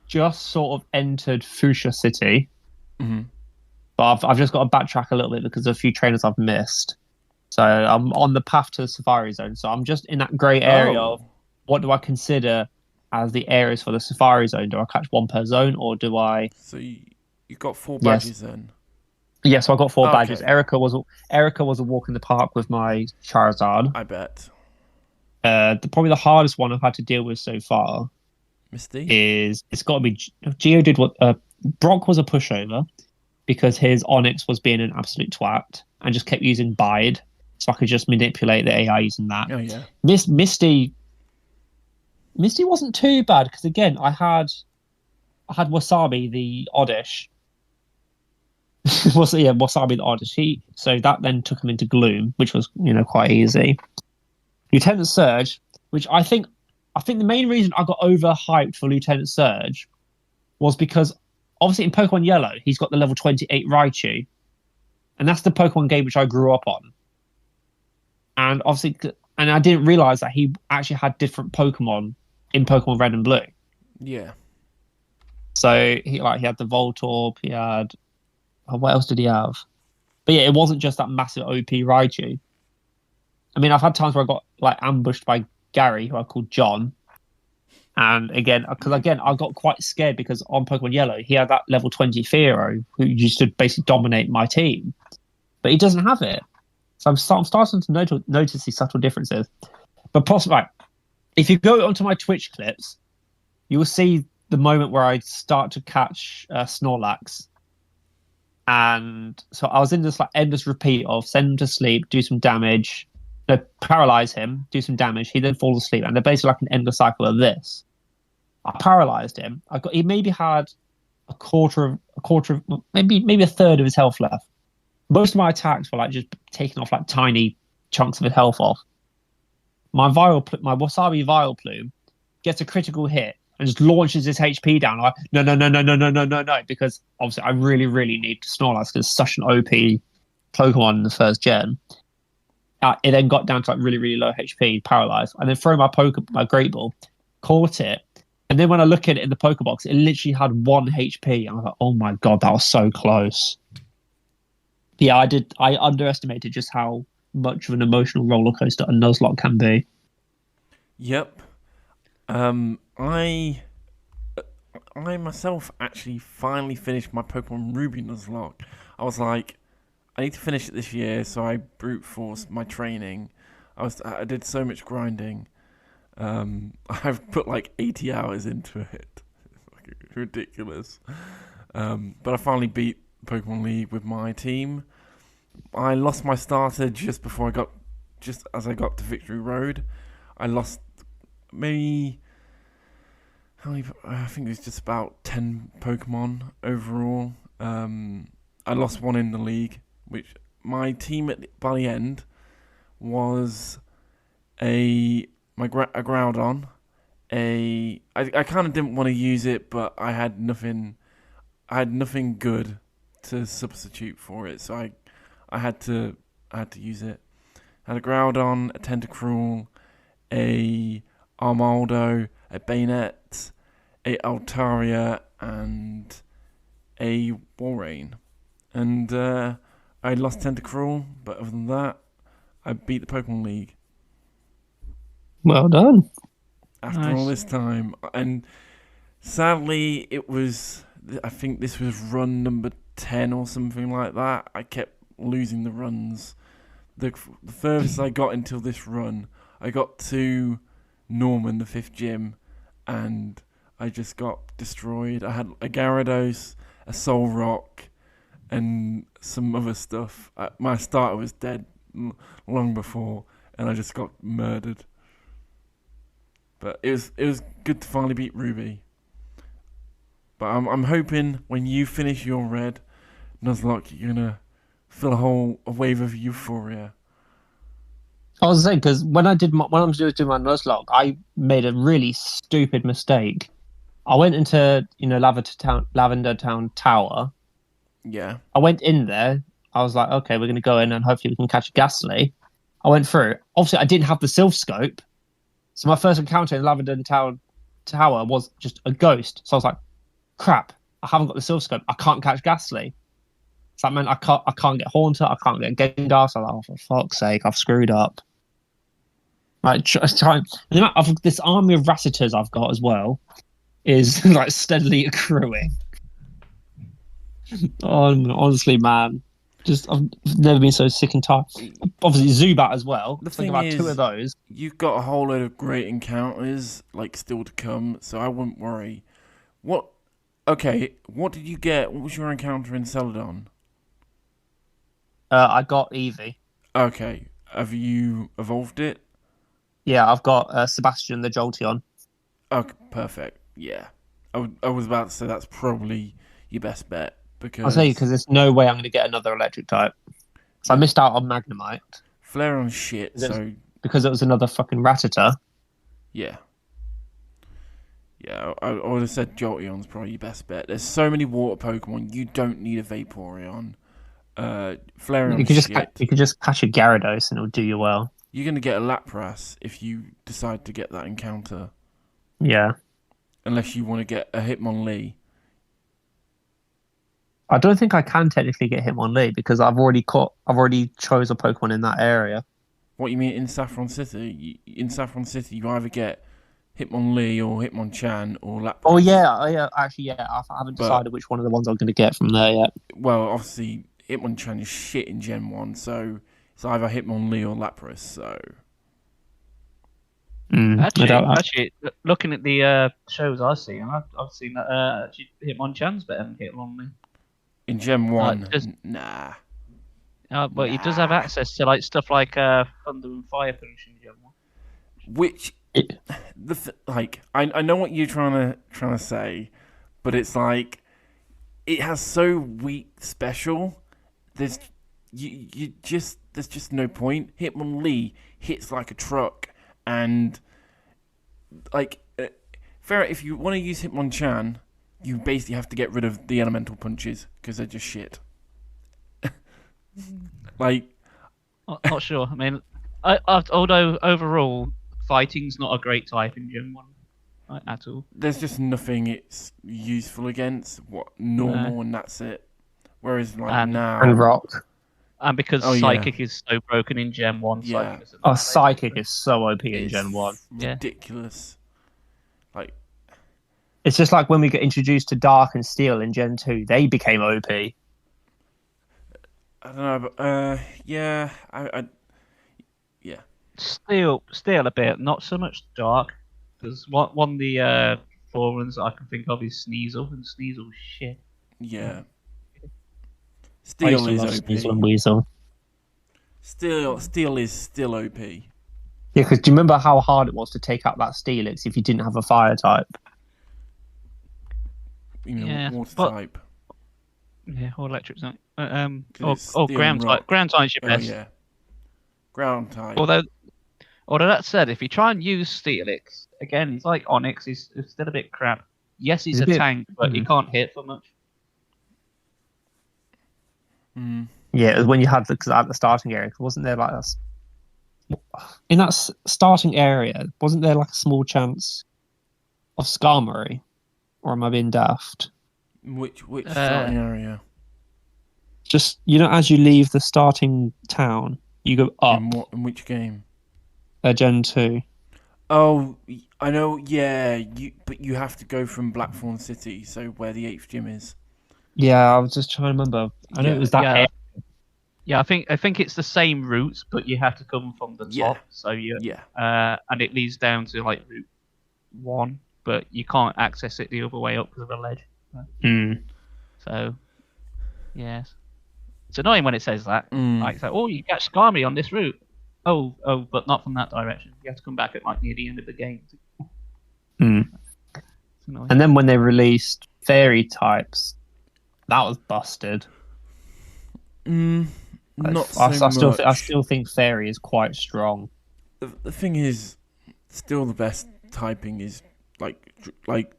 just sort of entered Fuchsia City, but I've just got to backtrack a little bit because there's a few trainers I've missed. So I'm on the path to the Safari Zone. So I'm just in that grey area of what do I consider as the areas for the Safari Zone. Do I catch one per zone, or do I? So you got 4 badges then. Yeah, so I got 4 badges. Erica was a walk in the park with my Charizard. I bet. Probably the hardest one I've had to deal with so far. Misty is it's got to be Geo did what Brock was a pushover because his Onyx was being an absolute twat and just kept using Bide, so I could just manipulate the AI using that. Oh yeah. Misty wasn't too bad because again I had Wasabi the Oddish. Wasabi the Oddish. So that then took him into Gloom, which was quite easy. Lieutenant Surge, which I think the main reason I got overhyped for Lieutenant Surge was because obviously in Pokemon Yellow he's got the level 28 Raichu, and that's the Pokemon game which I grew up on. And obviously, and I didn't realize that he actually had different Pokemon in Pokemon Red and Blue. Yeah. So he had the Voltorb. He had what else did he have? But yeah, it wasn't just that massive OP Raichu. I mean, I've had times where I got ambushed by Gary, who I called John, and because I got quite scared because on Pokemon Yellow he had that level 20 Fearow who used to basically dominate my team, but he doesn't have it. So I'm starting to notice these subtle differences. But possibly, if you go onto my Twitch clips, you will see the moment where I start to catch Snorlax. And so I was in this endless repeat of send him to sleep, do some damage, paralyze him, do some damage. He then falls asleep, and they're basically like an endless cycle of this. I paralyzed him. He maybe had a quarter of maybe a third of his health left. Most of my attacks were just taking off tiny chunks of his health off. My Wasabi Vileplume gets a critical hit and just launches his HP down. No, because obviously I really, really need Snorlax because it's such an OP Pokemon in the first gen. It then got down to really, really low HP, paralyzed. And then throw my Great Ball, caught it. And then when I look at it in the Pokebox, it literally had 1 HP. And I was like, oh my God, that was so close. Yeah, I underestimated just how much of an emotional roller coaster a Nuzlocke can be. Yep. I myself actually finally finished my Pokemon Ruby Nuzlocke. I was like, I need to finish it this year, so I brute forced my training. I did so much grinding. I've put 80 hours into it. It's ridiculous. But I finally beat Pokemon League with my team. I lost my starter just as I got to Victory Road, I lost maybe how many? I think it was just about 10 Pokemon overall. I lost one in the league, which my team by the end was a Groudon. I kind of didn't want to use it, but I had nothing good to substitute for it, so I had to use it. I had a Groudon, a Tentacruel, a Armaldo, a Bayonet, a Altaria, and a Walrein. And I lost Tentacruel, but other than that, I beat the Pokemon League. Well done. After all this time. And sadly, I think this was run number 10 or something like that. I kept losing the runs. The furthest I got until this run, I got to Norman, the 5th gym, and I just got destroyed. I had a Gyarados, a Solrock, and some other stuff. My starter was dead long before, and I just got murdered. But it was good to finally beat Ruby. But I'm hoping when you finish your red, Nuzlocke, you're gonna feel a wave of euphoria. I was saying, because when I was doing my Nuzlocke, I made a really stupid mistake. I went into Lavender Town Tower. Yeah. I went in there. I was like, okay, we're gonna go in and hopefully we can catch a Ghastly. I went through. Obviously, I didn't have the Sylph Scope, so my first encounter in Lavender Town Tower was just a ghost. So I was like, crap, I haven't got the Sylph Scope. I can't catch Ghastly. So that meant I can't get Haunter. I can't get Gengar. So I was like, oh, for fuck's sake, I've screwed up. Right, the amount of this army of Rattitors I've got as well is like steadily accruing. Honestly, man, I've never been so sick and tired. Obviously, Zubat as well. The thing is, 2 of those. You've got a whole load of great encounters still to come, so I wouldn't worry. What did you get? What was your encounter in Celadon? I got Eevee. Okay, have you evolved it? Yeah, I've got Sebastian the Jolteon. Okay, perfect. Yeah, I was about to say that's probably your best bet. Because I'll tell you, because there's no way I'm going to get another electric type. So I missed out on Magnemite. Flareon's shit, because it was another fucking Rattata. Yeah. Yeah, I would have said Jolteon's probably your best bet. There's so many water Pokemon, you don't need a Vaporeon. Flareon's shit. You could just catch a Gyarados and it'll do you well. You're going to get a Lapras if you decide to get that encounter. Yeah. Unless you want to get a Hitmonlee. I don't think I can technically get Hitmonlee because I've already chose a Pokemon in that area. What you mean in Saffron City? In Saffron City, you either get Hitmonlee or Hitmonchan or Lapras. Oh yeah, actually, yeah. I haven't decided which one of the ones I'm going to get from there yet. Well, obviously, Hitmonchan is shit in Gen 1, so it's either Hitmonlee or Lapras, so... Actually, looking at the shows I've seen, I've seen that actually Hitmonchan's better than Hitmonlee. In Gen 1, nah. But he does have access to stuff like Thunder and Fire Punch in Gen 1. Which, I know what you're trying to say, but it's it has so weak special. There's just no point. Hitmonlee hits like a truck, and fair. If you want to use Hitmonchan, you basically have to get rid of the elemental punches because they're just shit. Not sure. I mean, although overall fighting's not a great type in Gen 1 at all. There's just nothing it's useful against. Normal and that's it. Whereas now and Rock. And because Psychic is so broken in Gen 1, Psychic is so OP in Gen 1. Ridiculous. It's just like when we get introduced to Dark and Steel in Gen 2, they became OP. I don't know, but yeah, yeah. Steel a bit, not so much Dark. Because one of the foreruns that I can think of is Sneasel, and Sneasel's shit. Yeah. Steel is OP. Sneasel and Weasel. Steel is still OP. Yeah, because do you remember how hard it was to take out that Steelix if you didn't have a fire type? Water type. Yeah, or electric type. Or ground type. Ground type's your best. Oh, yeah. Ground type. Although that said, if you try and use Steelix, again, it's like Onyx, it's still a bit crap. Yes, he's a tank, but he can't hit for much. Yeah, it was when you had at the starting area. Wasn't there like in that starting area? Wasn't there like a small chance of Skarmory, or am I being daft? Which starting area? Just as you leave the starting town, you go up. In which game? Gen 2. Oh, I know. Yeah, but you have to go from Blackthorn City, so where the 8th gym is. Yeah, I was just trying to remember. I know it was that. Yeah. Yeah, I think it's the same route, but you have to come from the top. So and it leads down to like Route 1, but you can't access it the other way up because of a ledge. So, yes, it's annoying when it says that. Like, you get Skarmory on this route. Oh, but not from that direction. You have to come back at like near the end of the game. And then when they released fairy types, that was busted. I still think fairy is quite strong. The thing is, still the best typing is like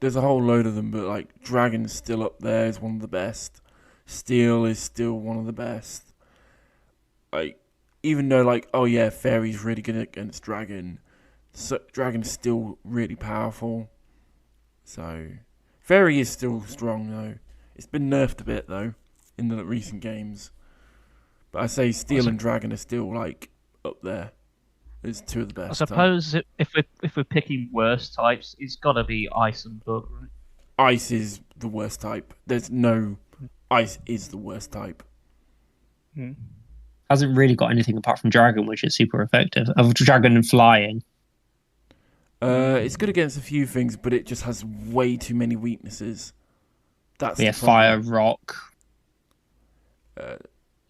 there's a whole load of them, but like dragon's still up there is one of the best. Steel is still one of the best. Like, even though fairy's really good against dragon, so dragon's still really powerful. So fairy is still strong though. It's been nerfed a bit though in the recent games. But I say Steel and Dragon are still up there. It's two of the best. I suppose if we're picking worst types, it's got to be Ice and Bug, right? Ice is the worst type. Ice is the worst type. Hasn't really got anything apart from Dragon, which is super effective. Of Dragon and Flying. It's good against a few things, but it just has way too many weaknesses. That's Fire, Rock.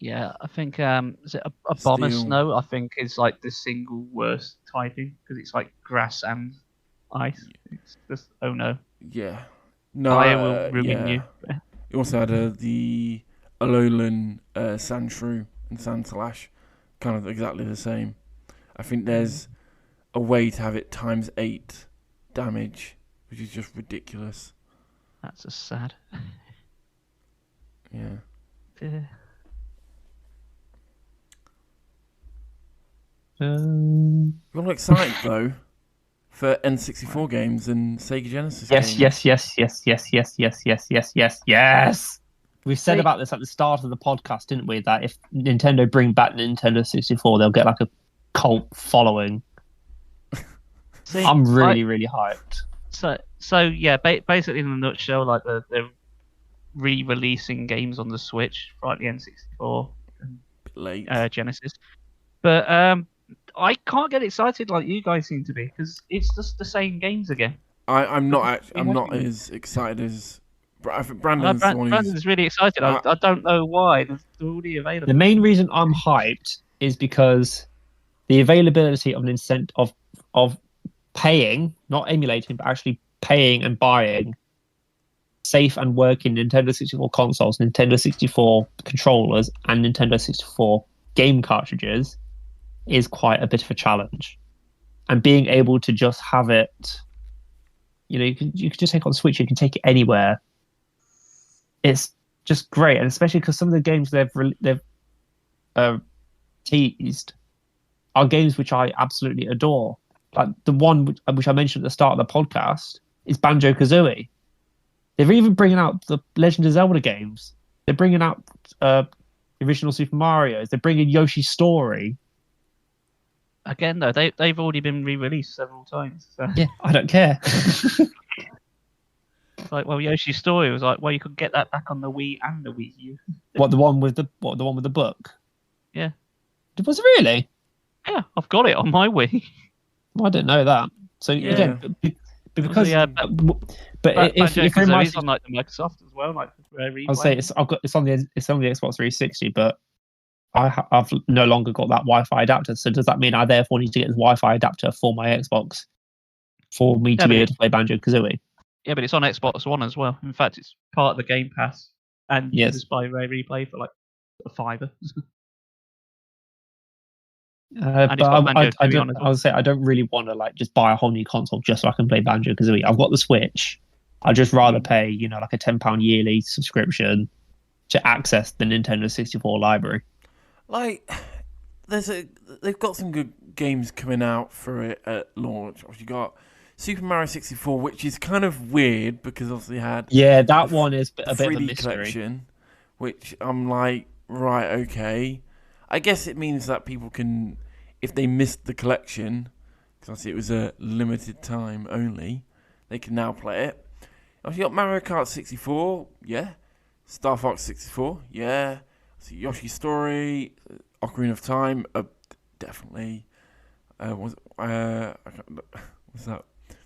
Yeah, I think is it a Bomber Snow? I think is like the single worst typing because it's like grass and ice. It's just no. Yeah, no. Fire will ruin you. You also had the Alolan Sandshrew and Sandslash, kind of exactly the same. I think there's a way to have it times 8 damage, which is just ridiculous. That's just sad. Yeah. I'm excited though for N64 games and Sega Genesis games. Yes. We said about this at the start of the podcast, didn't we? That if Nintendo bring back Nintendo 64, they'll get like a cult following. I'm really hyped. So yeah, basically in a nutshell, like they're re-releasing games on the Switch for like the N64 late Genesis, but I can't get excited like you guys seem to be because it's just the same games again. I'm not as excited as I think Brandon's really excited. I don't know why. They're already available. The main reason I'm hyped is because the availability of paying, not emulating, but actually paying and buying safe and working Nintendo 64 consoles, Nintendo 64 controllers, and Nintendo 64 game cartridges is quite a bit of a challenge. And being able to just have it, you can just take it on Switch, you can take it anywhere. It's just great, and especially because some of the games they've teased are games which I absolutely adore. Like the one which I mentioned at the start of the podcast is Banjo-Kazooie. They're even bringing out the Legend of Zelda games. They're bringing out the original Super Mario's. They're bringing Yoshi's Story. Again, though, they've already been re-released several times. So. Yeah, I don't care. It's like, well, Yoshi's Story was like, well, you could get that back on the Wii and the Wii U. The one with the book? Yeah. Was it really? Yeah, I've got it on my Wii. Well, I didn't know that. So again, because but if it's on like the Microsoft as well, like I'll say it's on the Xbox 360, but I've no longer got that Wi-Fi adapter. So does that mean I therefore need to get the Wi-Fi adapter for my Xbox for me to be able to play Banjo-Kazooie? Yeah, but it's on Xbox One as well. In fact, it's part of the Game Pass, and you can just buy Ray Replay for like $5. But I would say I don't really want to like just buy a whole new console just so I can play Banjo-Kazooie. I've got the Switch. I'd just rather pay, like a £10 yearly subscription to access the Nintendo 64 library. Like, they've got some good games coming out for it at launch. You got Super Mario 64, which is kind of weird because obviously had that one is a bit of a mystery. Collection, which I'm like, right, okay. I guess it means that people can, if they missed the collection, because obviously it was a limited time only, they can now play it. You got Mario Kart 64, yeah. Star Fox 64, yeah. So Yoshi's Story, Ocarina of Time, definitely. What's that?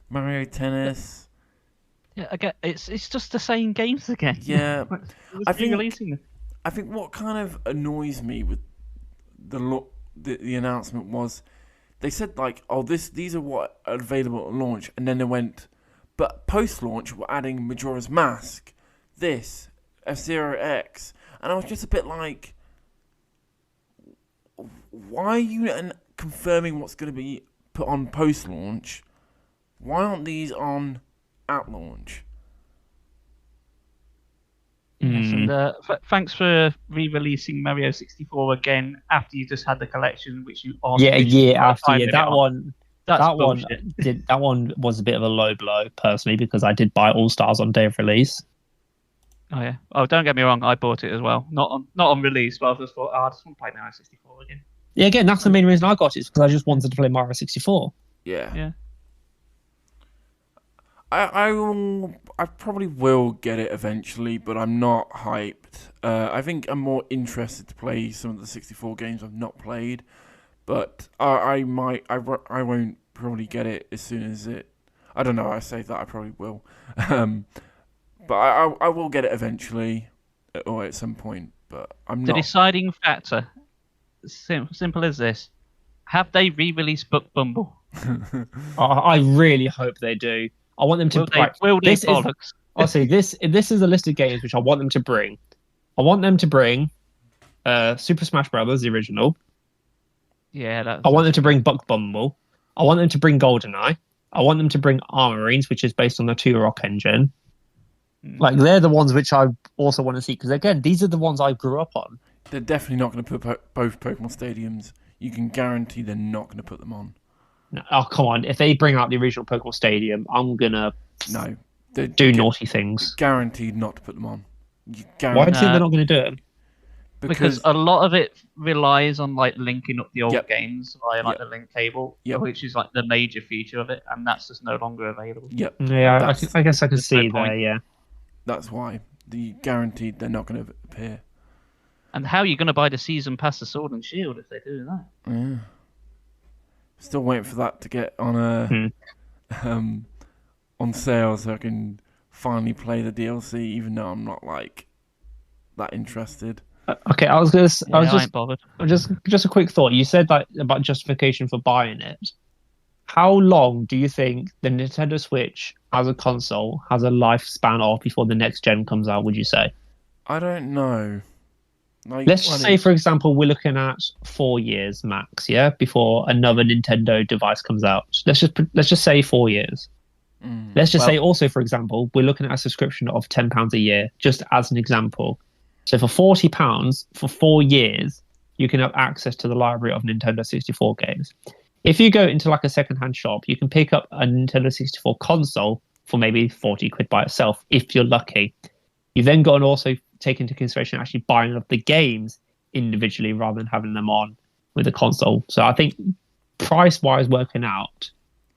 Mario Tennis. Yeah, again, it's just the same games again. Yeah, I think what kind of annoys me with the announcement was they said like, oh, these are what are available at launch, and then they went, but post-launch we're adding Majora's Mask, this F-Zero X, and I was just a bit like, why are you confirming what's going to be put on post-launch? Why aren't these on at launch? Yes, and thanks for re-releasing Mario 64 again after you just had the collection, which you asked. Yeah, a year after. Yeah, that one was a bit of a low blow personally because I did buy All Stars on day of release. Oh yeah. Oh, don't get me wrong, I bought it as well. Not on release, but I just thought, I just want to play Mario 64 again. Yeah, again, that's the main reason I got it, because I just wanted to play Mario 64. Yeah. I probably will get it eventually, but I'm not hyped. I think I'm more interested to play some of the 64 games I've not played, but I won't probably get it as soon as it. I don't know. I say that I probably will, but I will get it eventually, or at some point. But I'm not. The deciding factor, simple as this: have they re-released Book Bumble? I really hope they do. I want them to. Will they bollocks? Honestly, this is a list of games which I want them to bring. I want them to bring Super Smash Brothers, the original. Yeah, I want them to bring Buck Bumble. I want them to bring GoldenEye. I want them to bring Armorines, which is based on the Turok engine. Like, they're the ones which I also want to see, because again, these are the ones I grew up on. They're definitely not going to put both Pokemon Stadiums. You can guarantee they're not going to put them on. No, oh, come on. If they bring out the original Pokemon Stadium, I'm going to do naughty things. Guaranteed not to put them on. Why do you think they're not going to do it? Because a lot of it relies on like linking up the old games via like the link cable, which is like the major feature of it, and that's just no longer available. Yep. Yeah, I guess I can see there, yeah. That's why. Guaranteed they're not going to appear. And how are you going to buy the season pass of Sword and Shield if they do that? Yeah. Still waiting for that to get on on sale so I can finally play the DLC, even though I'm not like that interested. Okay, I ain't bothered. Just a quick thought. You said that about justification for buying it. How long do you think the Nintendo Switch as a console has a lifespan of before the next gen comes out, would you say? I don't know. Let's just say, for example, we're looking at 4 years max, yeah, before another Nintendo device comes out. Let's just say 4 years. Let's just say also, for example, we're looking at a subscription of £10 a year, just as an example. So for £40 for 4 years, you can have access to the library of Nintendo 64 games. If you go into like a secondhand shop, you can pick up a Nintendo 64 console for maybe 40 quid by itself, if you're lucky. You've then got to also take into consideration actually buying up the games individually rather than having them on with the console. So I think price-wise working out,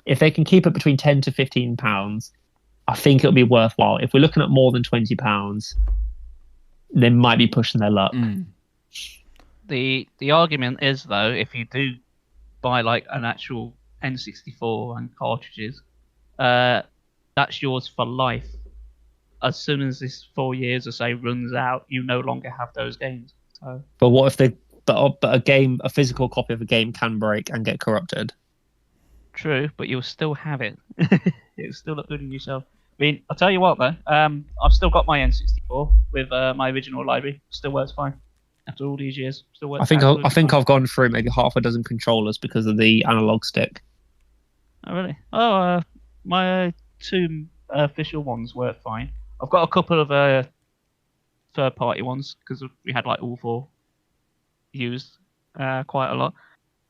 if they can keep it between £10 to £15, I think it'll be worthwhile. If we're looking at more than £20, they might be pushing their luck. The argument is, though, if you do buy like an actual N64 and cartridges, that's yours for life. As soon as this 4 years or so runs out, you no longer have those games. So. But what if they but a physical copy of a game can break and get corrupted. True, but you'll still have it. It'll still look good in yourself. I mean, I'll tell you what though. I've still got my N64 with my original library. Still works fine after all these years. Still works. I think I've gone through maybe half a dozen controllers because of the analog stick. Oh really? Oh, my 2 official ones work fine. I've got a couple of third-party ones because we had like all 4 used quite a lot.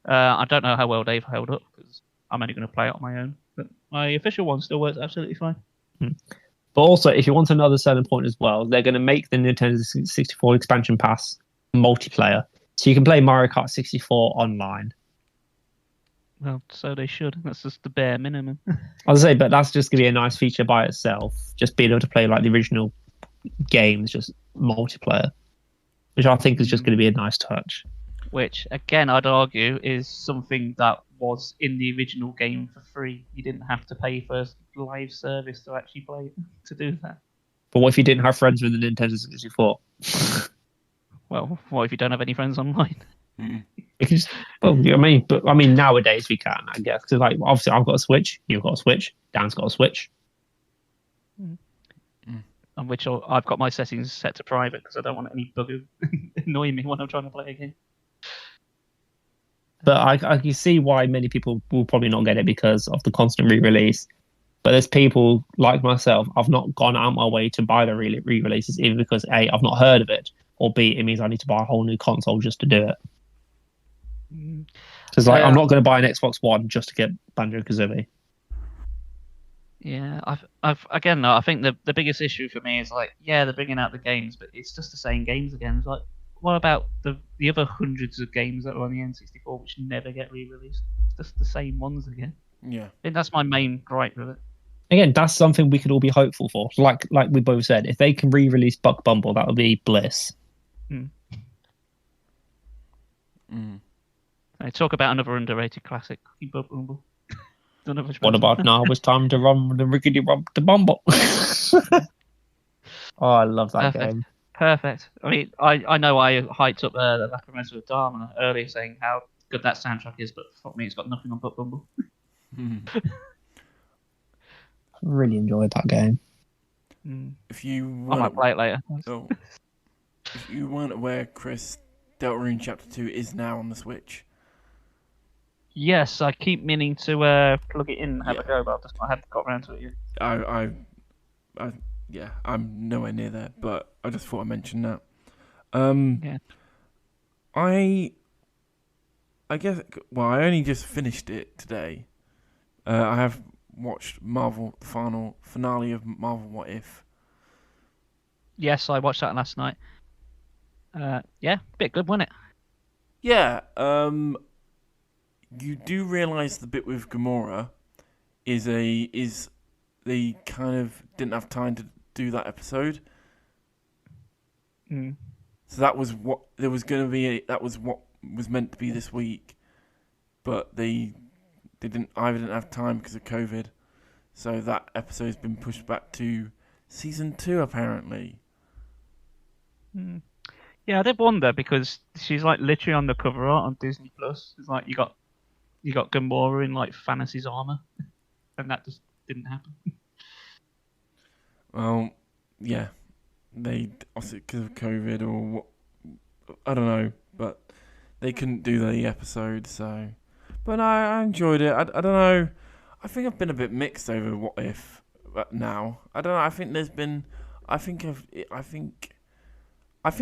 I don't know how well they've held up because I'm only going to play it on my own. But my official one still works absolutely fine. But also, if you want another selling point as well, they're going to make the Nintendo 64 expansion pass multiplayer, so you can play Mario Kart 64 online. Well, so they should. That's just the bare minimum. I was say, but that's just going to be a nice feature by itself. Just being able to play like the original games, just multiplayer, which I think is just going to be a nice touch. Which, again, I'd argue is something that was in the original game for free. You didn't have to pay for live service to actually play to do that. But what if you didn't have friends with the Nintendo 64? Well, what if you don't have any friends online? Because, well, I mean, nowadays we can, I guess. Because, like, obviously, I've got a Switch, you've got a Switch, Dan's got a Switch. On which I've got my settings set to private because I don't want any bugger annoying me when I'm trying to play a game. But I can see why many people will probably not get it because of the constant re-release. But there's people like myself, I've not gone out my way to buy the re-releases, either because A, I've not heard of it, or B, it means I need to buy a whole new console just to do it. Because I'm not going to buy an Xbox One just to get Banjo-Kazooie. Yeah, I think the biggest issue for me is like, yeah, they're bringing out the games, but it's just the same games again. It's like, what about the other hundreds of games that are on the N64 which never get re-released? It's just the same ones again. Yeah, I think that's my main gripe with it. Again, that's something we could all be hopeful for. Like we both said, if they can re-release Buck Bumble, that would be bliss. I talk about another underrated classic, Buck Bumble. What about now? It's time to run the rickety rump to bumble. Oh, I love that game. Perfect. I mean, I know I hyped up the Lacrimosa of Dharma earlier, saying how good that soundtrack is, but for me, it's got nothing on Buck Bumble. I really enjoyed that game. If you I might play it later. So, if you weren't aware, Chris, Deltarune Chapter 2 is now on the Switch. Yes, I keep meaning to plug it in and have a go, but I haven't got around to it yet. Yeah, I'm nowhere near there, but I just thought I'd mention that. Yeah. I guess, well, I only just finished it today. I have watched the final finale of Marvel What If. Yes, I watched that last night. Yeah, bit good, wasn't it? Yeah, you do realise the bit with Gamora is they kind of didn't have time to do that episode. So that was what there was going to be. That was what was meant to be this week, but they didn't have time because of COVID. So that episode's been pushed back to season 2 apparently. Yeah, I did wonder because she's like literally on the cover art on Disney Plus. It's like you got Gamora in like Fantasy's armor, and that just didn't happen. Well, yeah, they obviously because of COVID or what, I don't know, but they couldn't do the episode. So, but I enjoyed it. I don't know. I think I've been a bit mixed over What If now. I don't know. I think there's been. I think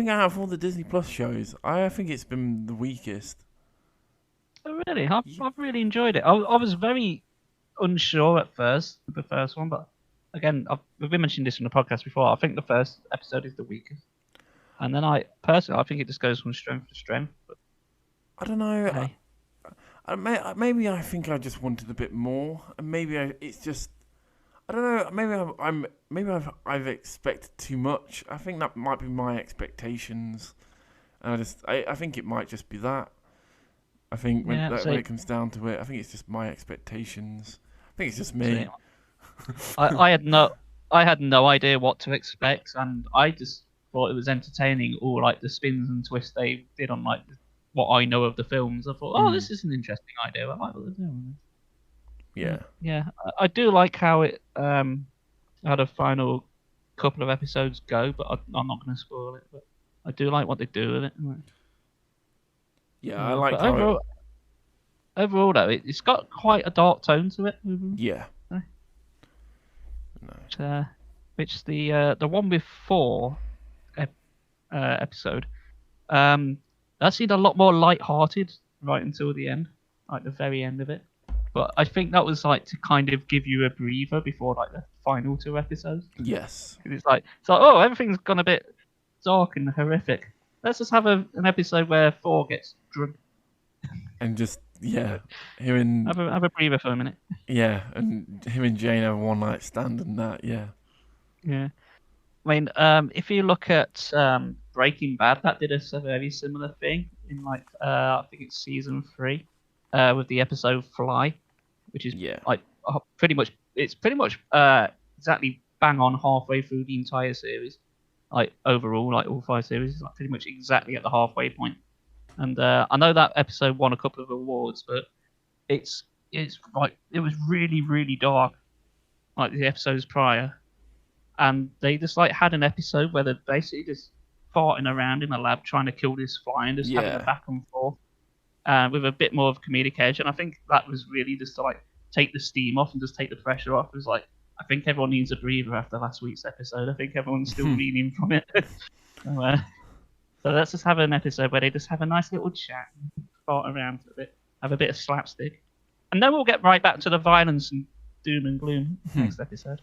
out of all the Disney Plus shows, I think it's been the weakest. Oh, really? I've really enjoyed it. I was very unsure at first with the first one, but again, we've been mentioning this on the podcast before. I think the first episode is the weakest, and then I think it just goes from strength to strength. But I don't know. Hey. Maybe I think I just wanted a bit more, and it's just. I don't know. Maybe I've expected too much. I think that might be my expectations, and I think it might just be that. I think when it comes down to it, I think it's just my expectations. I think it's just me. I had no idea what to expect, and I just thought it was entertaining. All like the spins and twists they did on like what I know of the films, I thought, this is an interesting idea. I like what they're doing. Yeah. Yeah, I do like how it had a final couple of episodes go, but I'm not going to spoil it. But I do like what they do with it. Yeah, I like how overall, though, it's got quite a dark tone to it. Yeah. No. Which the one before episode, that seemed a lot more light-hearted right until the end, like the very end of it. But I think that was like to kind of give you a breather before like the final 2 episodes. Yes. It's like oh, everything's gone a bit dark and horrific. Let's just have an episode where Thor gets drunk. And just him and have a breather for a minute. Yeah, and him and Jane have a one-night stand and that. Yeah. Yeah. I mean, if you look at Breaking Bad, that did a very similar thing in like I think it's season 3 with the episode Fly, which is like pretty much exactly bang on halfway through the entire series. Like overall, like all 5 series, is like pretty much exactly at the halfway point. And I know that episode won a couple of awards, but it's like it was really, really dark, like the episodes prior. And they just like had an episode where they're basically just farting around in a lab trying to kill this fly and just having a back and forth with a bit more of comedic edge. And I think that was really just to like take the steam off and just take the pressure off. It was like, I think everyone needs a breather after last week's episode. I think everyone's still reeling from it. So let's just have an episode where they just have a nice little chat, fart around a bit, have a bit of slapstick. And then we'll get right back to the violence and doom and gloom next episode.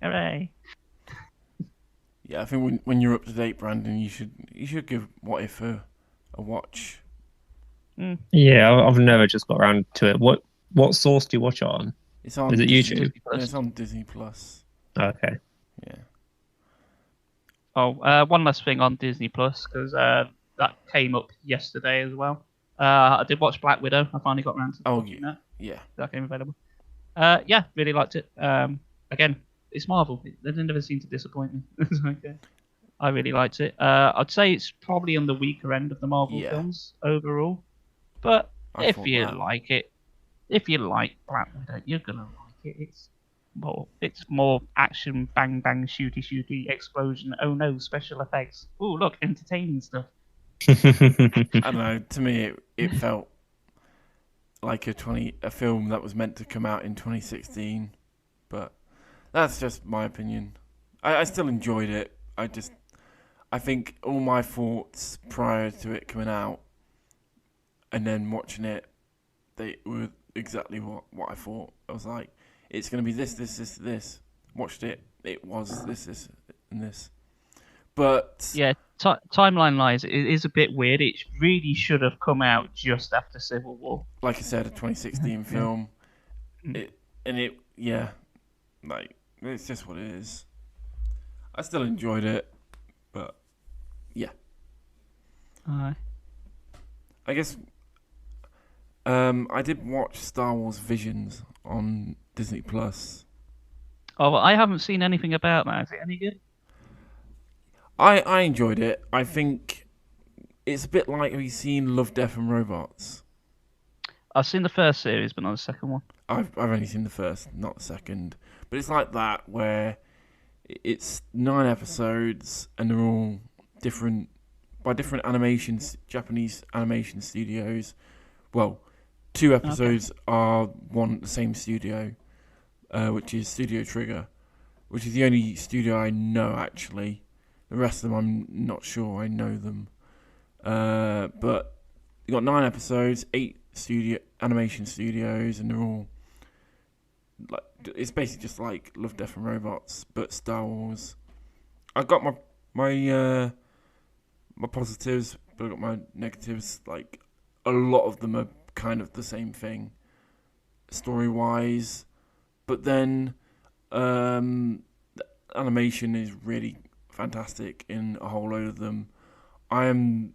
Hooray! Yeah, I think when you're up to date, Brandon, you should give What If a watch. Yeah, I've never just got around to it. What source do you watch it on? It's on. Is it YouTube? It's on Disney Plus. Okay. Yeah. Oh, one last thing on Disney Plus because that came up yesterday as well. I did watch Black Widow. I finally got around to watching that. Yeah. That came available. Yeah, really liked it. Again, it's Marvel. They never seem to disappoint me. Okay. I really liked it. I'd say it's probably on the weaker end of the Marvel films overall. But if you like it, if you like Black Widow, you're gonna like it. It's more action, bang bang, shooty, explosion. Oh no, special effects. Oh look, entertaining stuff. I don't know. To me, it felt like a film that was meant to come out in 2016, but that's just my opinion. I still enjoyed it. I think all my thoughts prior to it coming out and then watching it, they were exactly what I thought. I was like, it's going to be this. Watched it. It was this, and this. But yeah, timeline-wise, it is a bit weird. It really should have come out just after Civil War. Like I said, a 2016 film. Like it's just what it is. I still enjoyed it, but yeah. I guess I did watch Star Wars Visions on Disney Plus. Oh, well, I haven't seen anything about that. Is it any good? I enjoyed it. I think it's a bit like, have you seen Love, Death and Robots? I've seen the first series, but not the second one. I've only seen the first, not the second. But it's like that, where it's 9 episodes, and they're all different, by different Japanese animation studios. Well, 2 episodes are the same studio, which is Studio Trigger, which is the only studio I know, actually. The rest of them, I'm not sure I know them. But you got 9 episodes, 8 animation studios, and they're all like, it's basically just like Love, Death and Robots, but Star Wars. I got my positives, but I got my negatives. Like, a lot of them are kind of the same thing, story-wise. But then the animation is really fantastic in a whole load of them. I am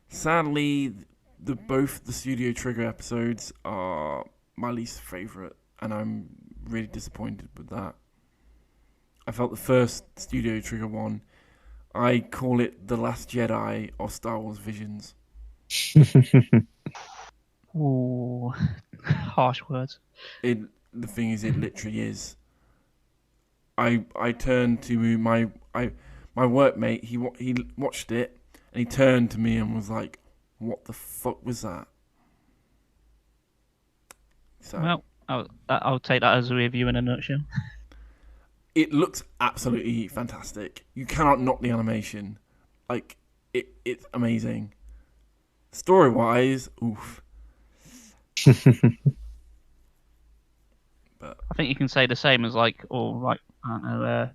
sadly both the Studio Trigger episodes are my least favourite, and I'm really disappointed with that. I felt the first Studio Trigger one, I call it the Last Jedi of Star Wars Visions. Ooh, harsh words. The thing is, it literally is. I turned to my workmate. He watched it and he turned to me and was like, "What the fuck was that?" So Well, I'll take that as a review in a nutshell. it looks absolutely fantastic. You cannot knock the animation. Like it's amazing. Story wise, oof. But I think you can say the same as like, or like, I don't know,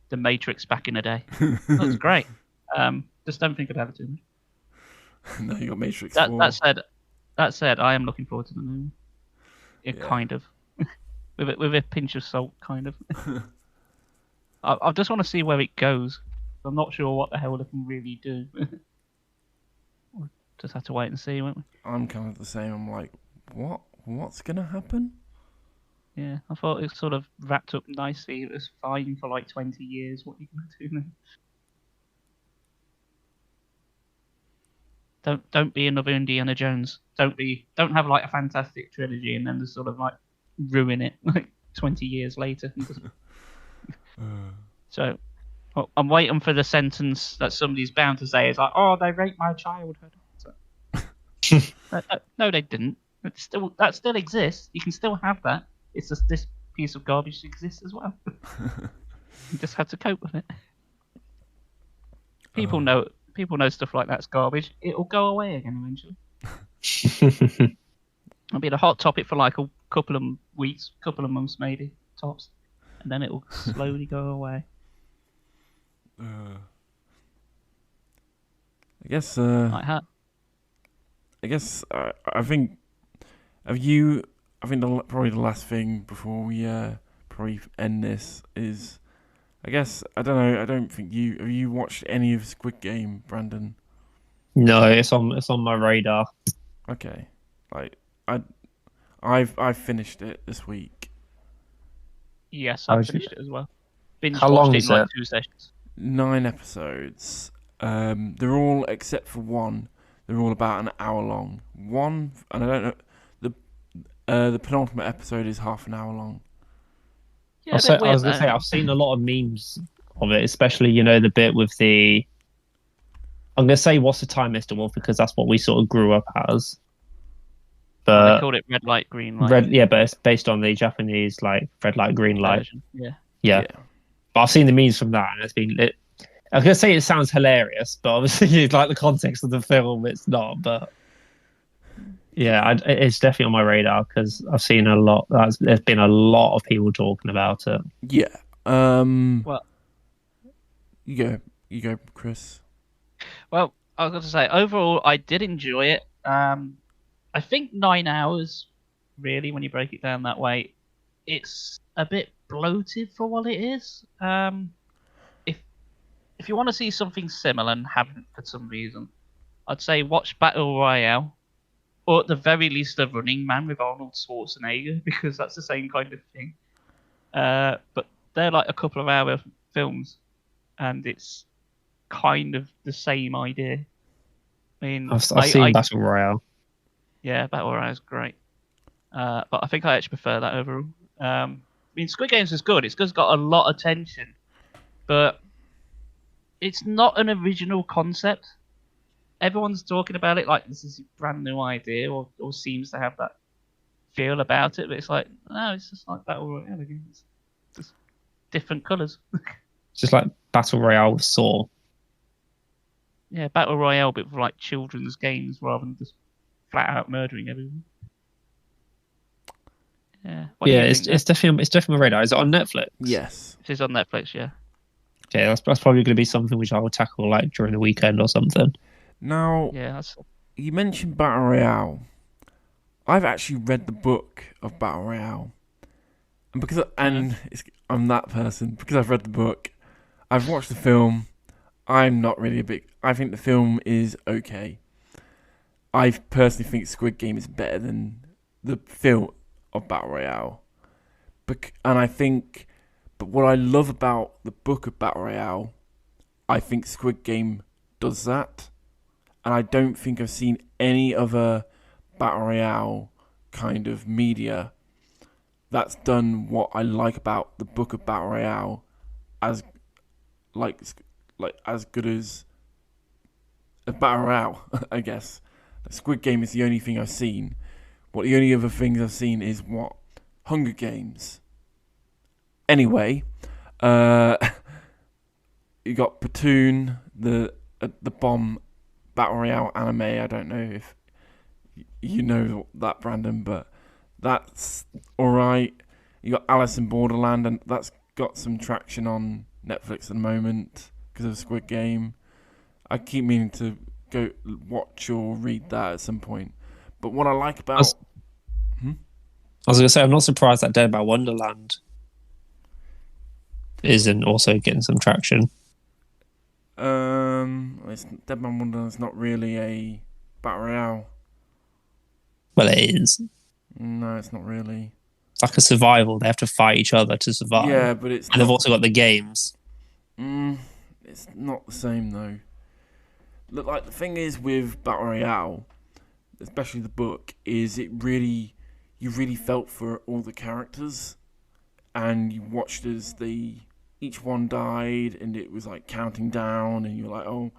the Matrix back in the day. That's great. Just don't think about it too much. no, you got Matrix That 4. that said, I am looking forward to the new one. Yeah, Yeah. kind of, with a pinch of salt, kind of. I just want to see where it goes. I'm not sure what the hell they can really do. We'll just have to wait and see, won't we? I'm kind of the same. I'm like, what's gonna happen? Yeah, I thought it sort of wrapped up nicely. It was fine for like 20 years. What are you going to do now? Don't be another Indiana Jones. Don't have like a fantastic trilogy and then just sort of like ruin it like 20 years later. So well, I'm waiting for the sentence that somebody's bound to say is like, "Oh, they raped my childhood." So, no, they didn't. That still exists. You can still have that. It's just this piece of garbage exists as well. You just have to cope with it. People know stuff like that's garbage. It'll go away again eventually. It'll be the hot topic for like a couple of weeks, couple of months maybe, tops. And then it will slowly go away. I guess. Like that. I guess. I think. Probably the last thing before we probably end this is. I guess I don't know. I don't think have you watched any of Squid Game, Brandon? No, it's on my radar. Okay, like I've finished it this week. Yes, I finished it as well. How long watched is it in like it? 2 sessions. 9 episodes. They're all except for one. They're all about an hour long. One, and I don't know. The penultimate episode is half an hour long. Yeah, I was going to say I've seen a lot of memes of it, especially the bit with the. I'm going to say what's the time, Mr. Wolf, because that's what we sort of grew up as. But they called it red light, green light. but it's based on the Japanese like red light, green light. Version. Yeah. Yeah. But I've seen the memes from that, and it's been. I was going to say it sounds hilarious, but obviously, like the context of the film, it's not. But yeah, it's definitely on my radar because I've seen a lot. There's been a lot of people talking about it. Yeah. Well, you go, Chris. Well, I was going to say overall, I did enjoy it. I think 9 hours, really, when you break it down that way, it's a bit bloated for what it is. If you want to see something similar and haven't for some reason, I'd say watch Battle Royale, or at the very least The Running Man with Arnold Schwarzenegger, because that's the same kind of thing. But they're like a couple of hour films, and it's kind of the same idea. I mean, I've seen Battle Royale. Yeah, Battle Royale is great. But I think I actually prefer that overall. I mean, Squid Games is good. It's got a lot of tension, but it's not an original concept. Everyone's talking about it like this is a brand new idea, or seems to have that feel about it. But it's like, no, it's just like Battle Royale again. It's just different colours. It's just like Battle Royale with Saw. Yeah, Battle Royale, but with like children's games rather than just flat out murdering everyone. Yeah. It's definitely on my radar. Is it on Netflix? Yes. It is on Netflix, yeah. Okay, that's probably going to be something which I will tackle like during the weekend or something. Now, you mentioned Battle Royale. I've actually read the book of Battle Royale, and I'm that person because I've read the book. I've watched the film. I'm not really I think the film is okay. I personally think Squid Game is better than the film of Battle Royale. But what I love about the book of Battle Royale, I think Squid Game does that. and I don't think I've seen any other Battle Royale kind of media that's done what I like about the Book of Battle Royale as as good as a Battle Royale, I guess. Squid Game is the only thing I've seen. The only other things I've seen is Hunger Games. Anyway, you got Platoon, the bomb Battle Royale anime. I don't know if you know that, Brandon, but that's alright. You got Alice in Borderland, and that's got some traction on Netflix at the moment because of Squid Game. I keep meaning to go watch or read that at some point. But what I like about... I was going to say, I'm not surprised that Dead by Wonderland isn't also getting some traction. Dead by Wonderland's not really a Battle Royale. Well, it is. No, it's not really. It's like a survival. They have to fight each other to survive. Yeah, but and they've also got the games. It's not the same, though. Look, like, the thing is with Battle Royale, especially the book, is you really felt for all the characters, and you watched as each one died, and it was like counting down, and you're like, oh,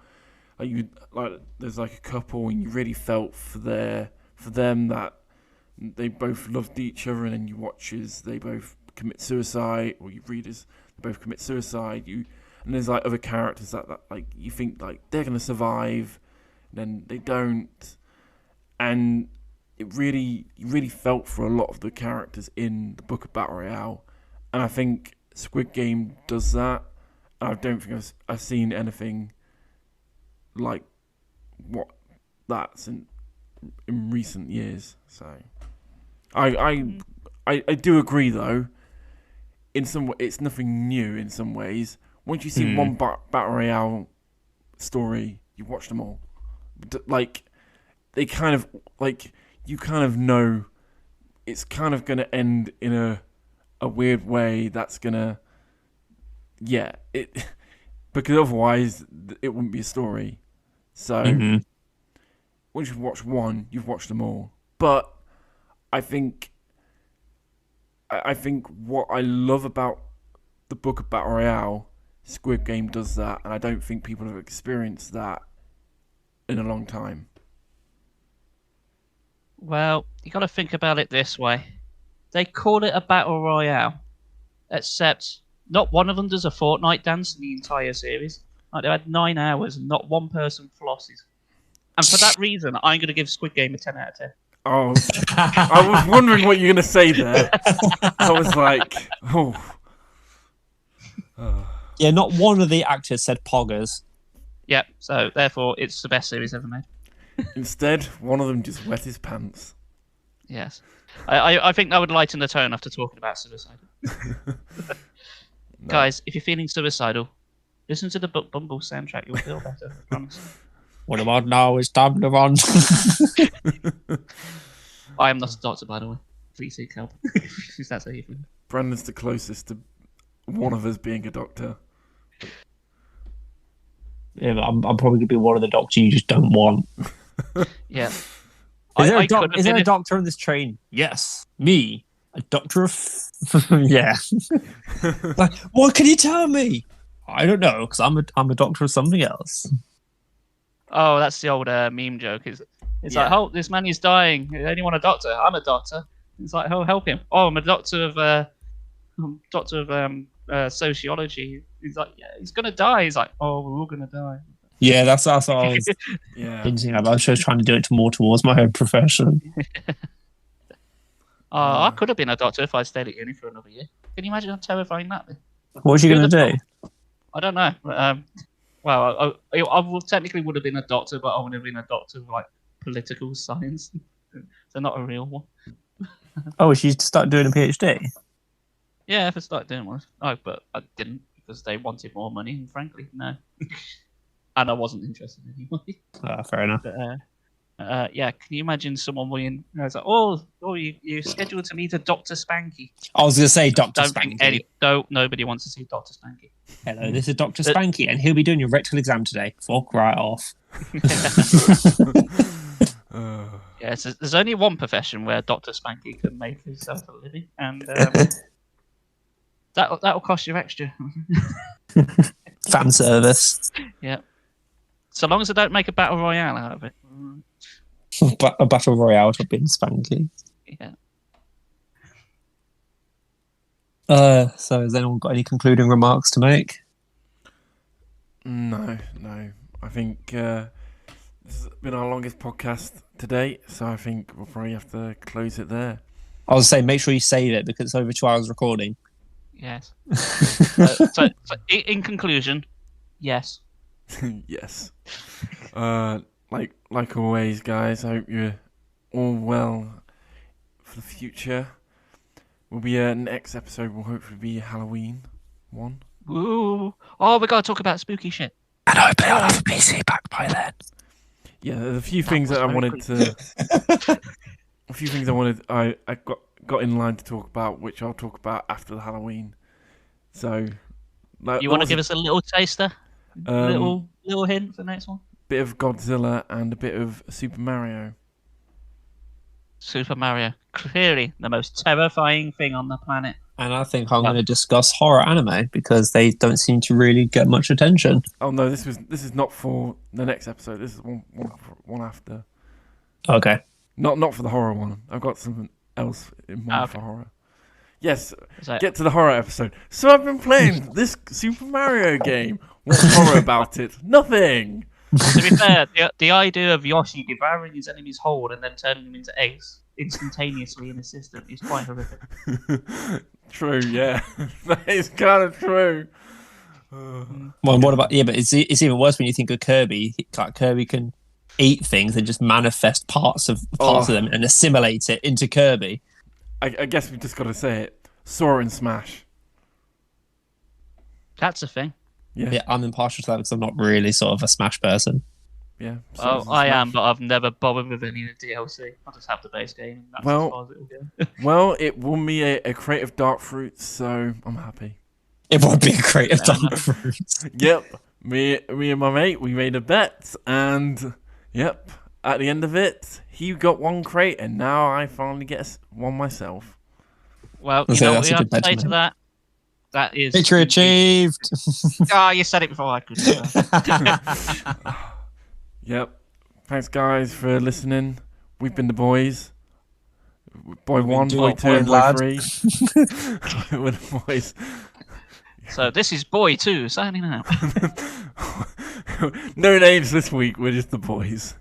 there's like a couple, and you really felt for them that they both loved each other, and then you watch as they both commit suicide, or you read as they both commit suicide. And there's like other characters that like you think like they're gonna survive, and then they don't, and you really felt for a lot of the characters in the Book of Battle Royale, and I think Squid Game does that. I don't think I've seen anything like what that's in recent years. So I do agree, though. In some way, it's nothing new. In some ways, once you see one Battle Royale story, you watch them all. Like they kind of like you kind of know it's kind of going to end in a weird way. That's gonna because otherwise it wouldn't be a story. So once you've watched one, you've watched them all. But I think what I love about the Book of Battle Royale, Squid Game does that, and I don't think people have experienced that in a long time. Well, you got to think about it this way. They call it a Battle Royale, except not one of them does a Fortnite dance in the entire series. Like, they had 9 hours and not one person flosses. And for that reason, I'm going to give Squid Game a 10 out of 10. Oh, I was wondering what you're going to say there. I was like, oh. Yeah, not one of the actors said poggers. Yeah, so therefore it's the best series ever made. Instead, one of them just wet his pants. Yes. I think that would lighten the tone after talking about suicide. No. Guys, if you're feeling suicidal, listen to the Bumble soundtrack. You'll feel better, I promise. What about now? It's time to run. I am not a doctor, by the way. Please seek help. If that's how you feel. Brandon's the closest to one of us being a doctor. Yeah, but I'm probably going to be one of the doctors you just don't want. Yeah. Is there a doctor on this train? Yes. Me. A doctor of... yeah. Like, what can you tell me? I don't know, because I'm a doctor of something else. Oh, that's the old meme joke. It's like, oh, this man is dying. Anyone a doctor? I'm a doctor. It's like, oh, help him. Oh, I'm a doctor of sociology. He's like, yeah, he's gonna die. He's like, oh, we're all gonna die. Yeah, that's what I was hinting at. I was just trying to do it more towards my own profession. I could have been a doctor if I stayed at uni for another year. Can you imagine how terrifying that is? What was you going to do? I don't know. Well, I technically would have been a doctor, but I would have been a doctor of like political science, so not a real one. Oh, she started doing a PhD? Yeah, if I started doing one. Oh, but I didn't because they wanted more money, and frankly, no. And I wasn't interested anyway. Fair enough. But, yeah, can you imagine someone being, it's like, oh, you're scheduled to meet a Dr. Spanky. I was going to say Dr. Spanky. Nobody wants to see Dr. Spanky. Hello, this is Dr. Spanky, and he'll be doing your rectal exam today. Fuck right off. Yeah, so there's only one profession where Dr. Spanky can make himself a living, and that'll cost you extra. Fan service. Yeah. So long as I don't make a battle royale out of it. A battle royale to being Spanky. Yeah. So has anyone got any concluding remarks to make? No. I think this has been our longest podcast to date, so I think we'll probably have to close it there. I was saying, make sure you save it because it's over 2 hours recording. Yes. So in conclusion, yes. Yes. Like always, guys, I hope you're all well for the future. Will be next episode will hopefully be Halloween one. Ooh. Oh, we gotta talk about spooky shit. And hopefully I'll have a PC back by then. Yeah, there's a few things that I wanted to. A few things I got in line to talk about, which I'll talk about after the Halloween. So, You want to give us a little taster, little hint for the next one? Bit of Godzilla and a bit of Super Mario. Super Mario, clearly the most terrifying thing on the planet. And I think I'm going to discuss horror anime because they don't seem to really get much attention. Oh no, this is not for the next episode. This is one after. Okay. Not for the horror one. I've got something else in mind for horror. Yes, So, get to the horror episode. So I've been playing this Super Mario game. What's horror about it? Nothing. to be fair, the idea of Yoshi devouring his enemy's hold and then turning them into eggs instantaneously in his system is quite horrific. True, yeah. That is kind of true. Well, what about... Yeah, but it's even worse when you think of Kirby. Like, Kirby can eat things and just manifest parts of them and assimilate it into Kirby. I guess we just got to say it. Sora and Smash. That's a thing. Yeah, I'm impartial to that because I'm not really sort of a Smash person. Yeah. Oh, I am, but I've never bothered with any of the DLC. I'll just have the base game. And that's as far as it will go. Well, it won me a crate of dark fruits, so I'm happy. It would be a crate of dark fruits. Yep. Me and my mate, we made a bet, and yep, at the end of it, he got one crate, and now I finally get one myself. Well, you know what we have to say to that? That is... Victory achieved! You said it before I could. Yep. Thanks, guys, for listening. We've been the boys. Boy 1, boy 2, and boy 3. We're the boys. So this is boy 2 signing out. No names this week. We're just the boys.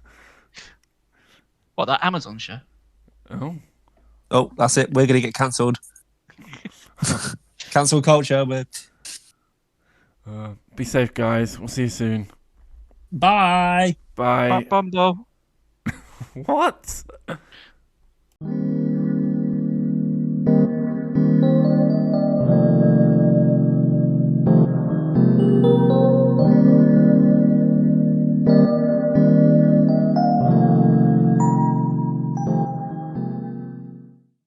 What, that Amazon show? Oh, that's it. We're going to get cancelled. Cancel culture. Be safe, guys. We'll see you soon. Bye. Bye. Bumbo. What?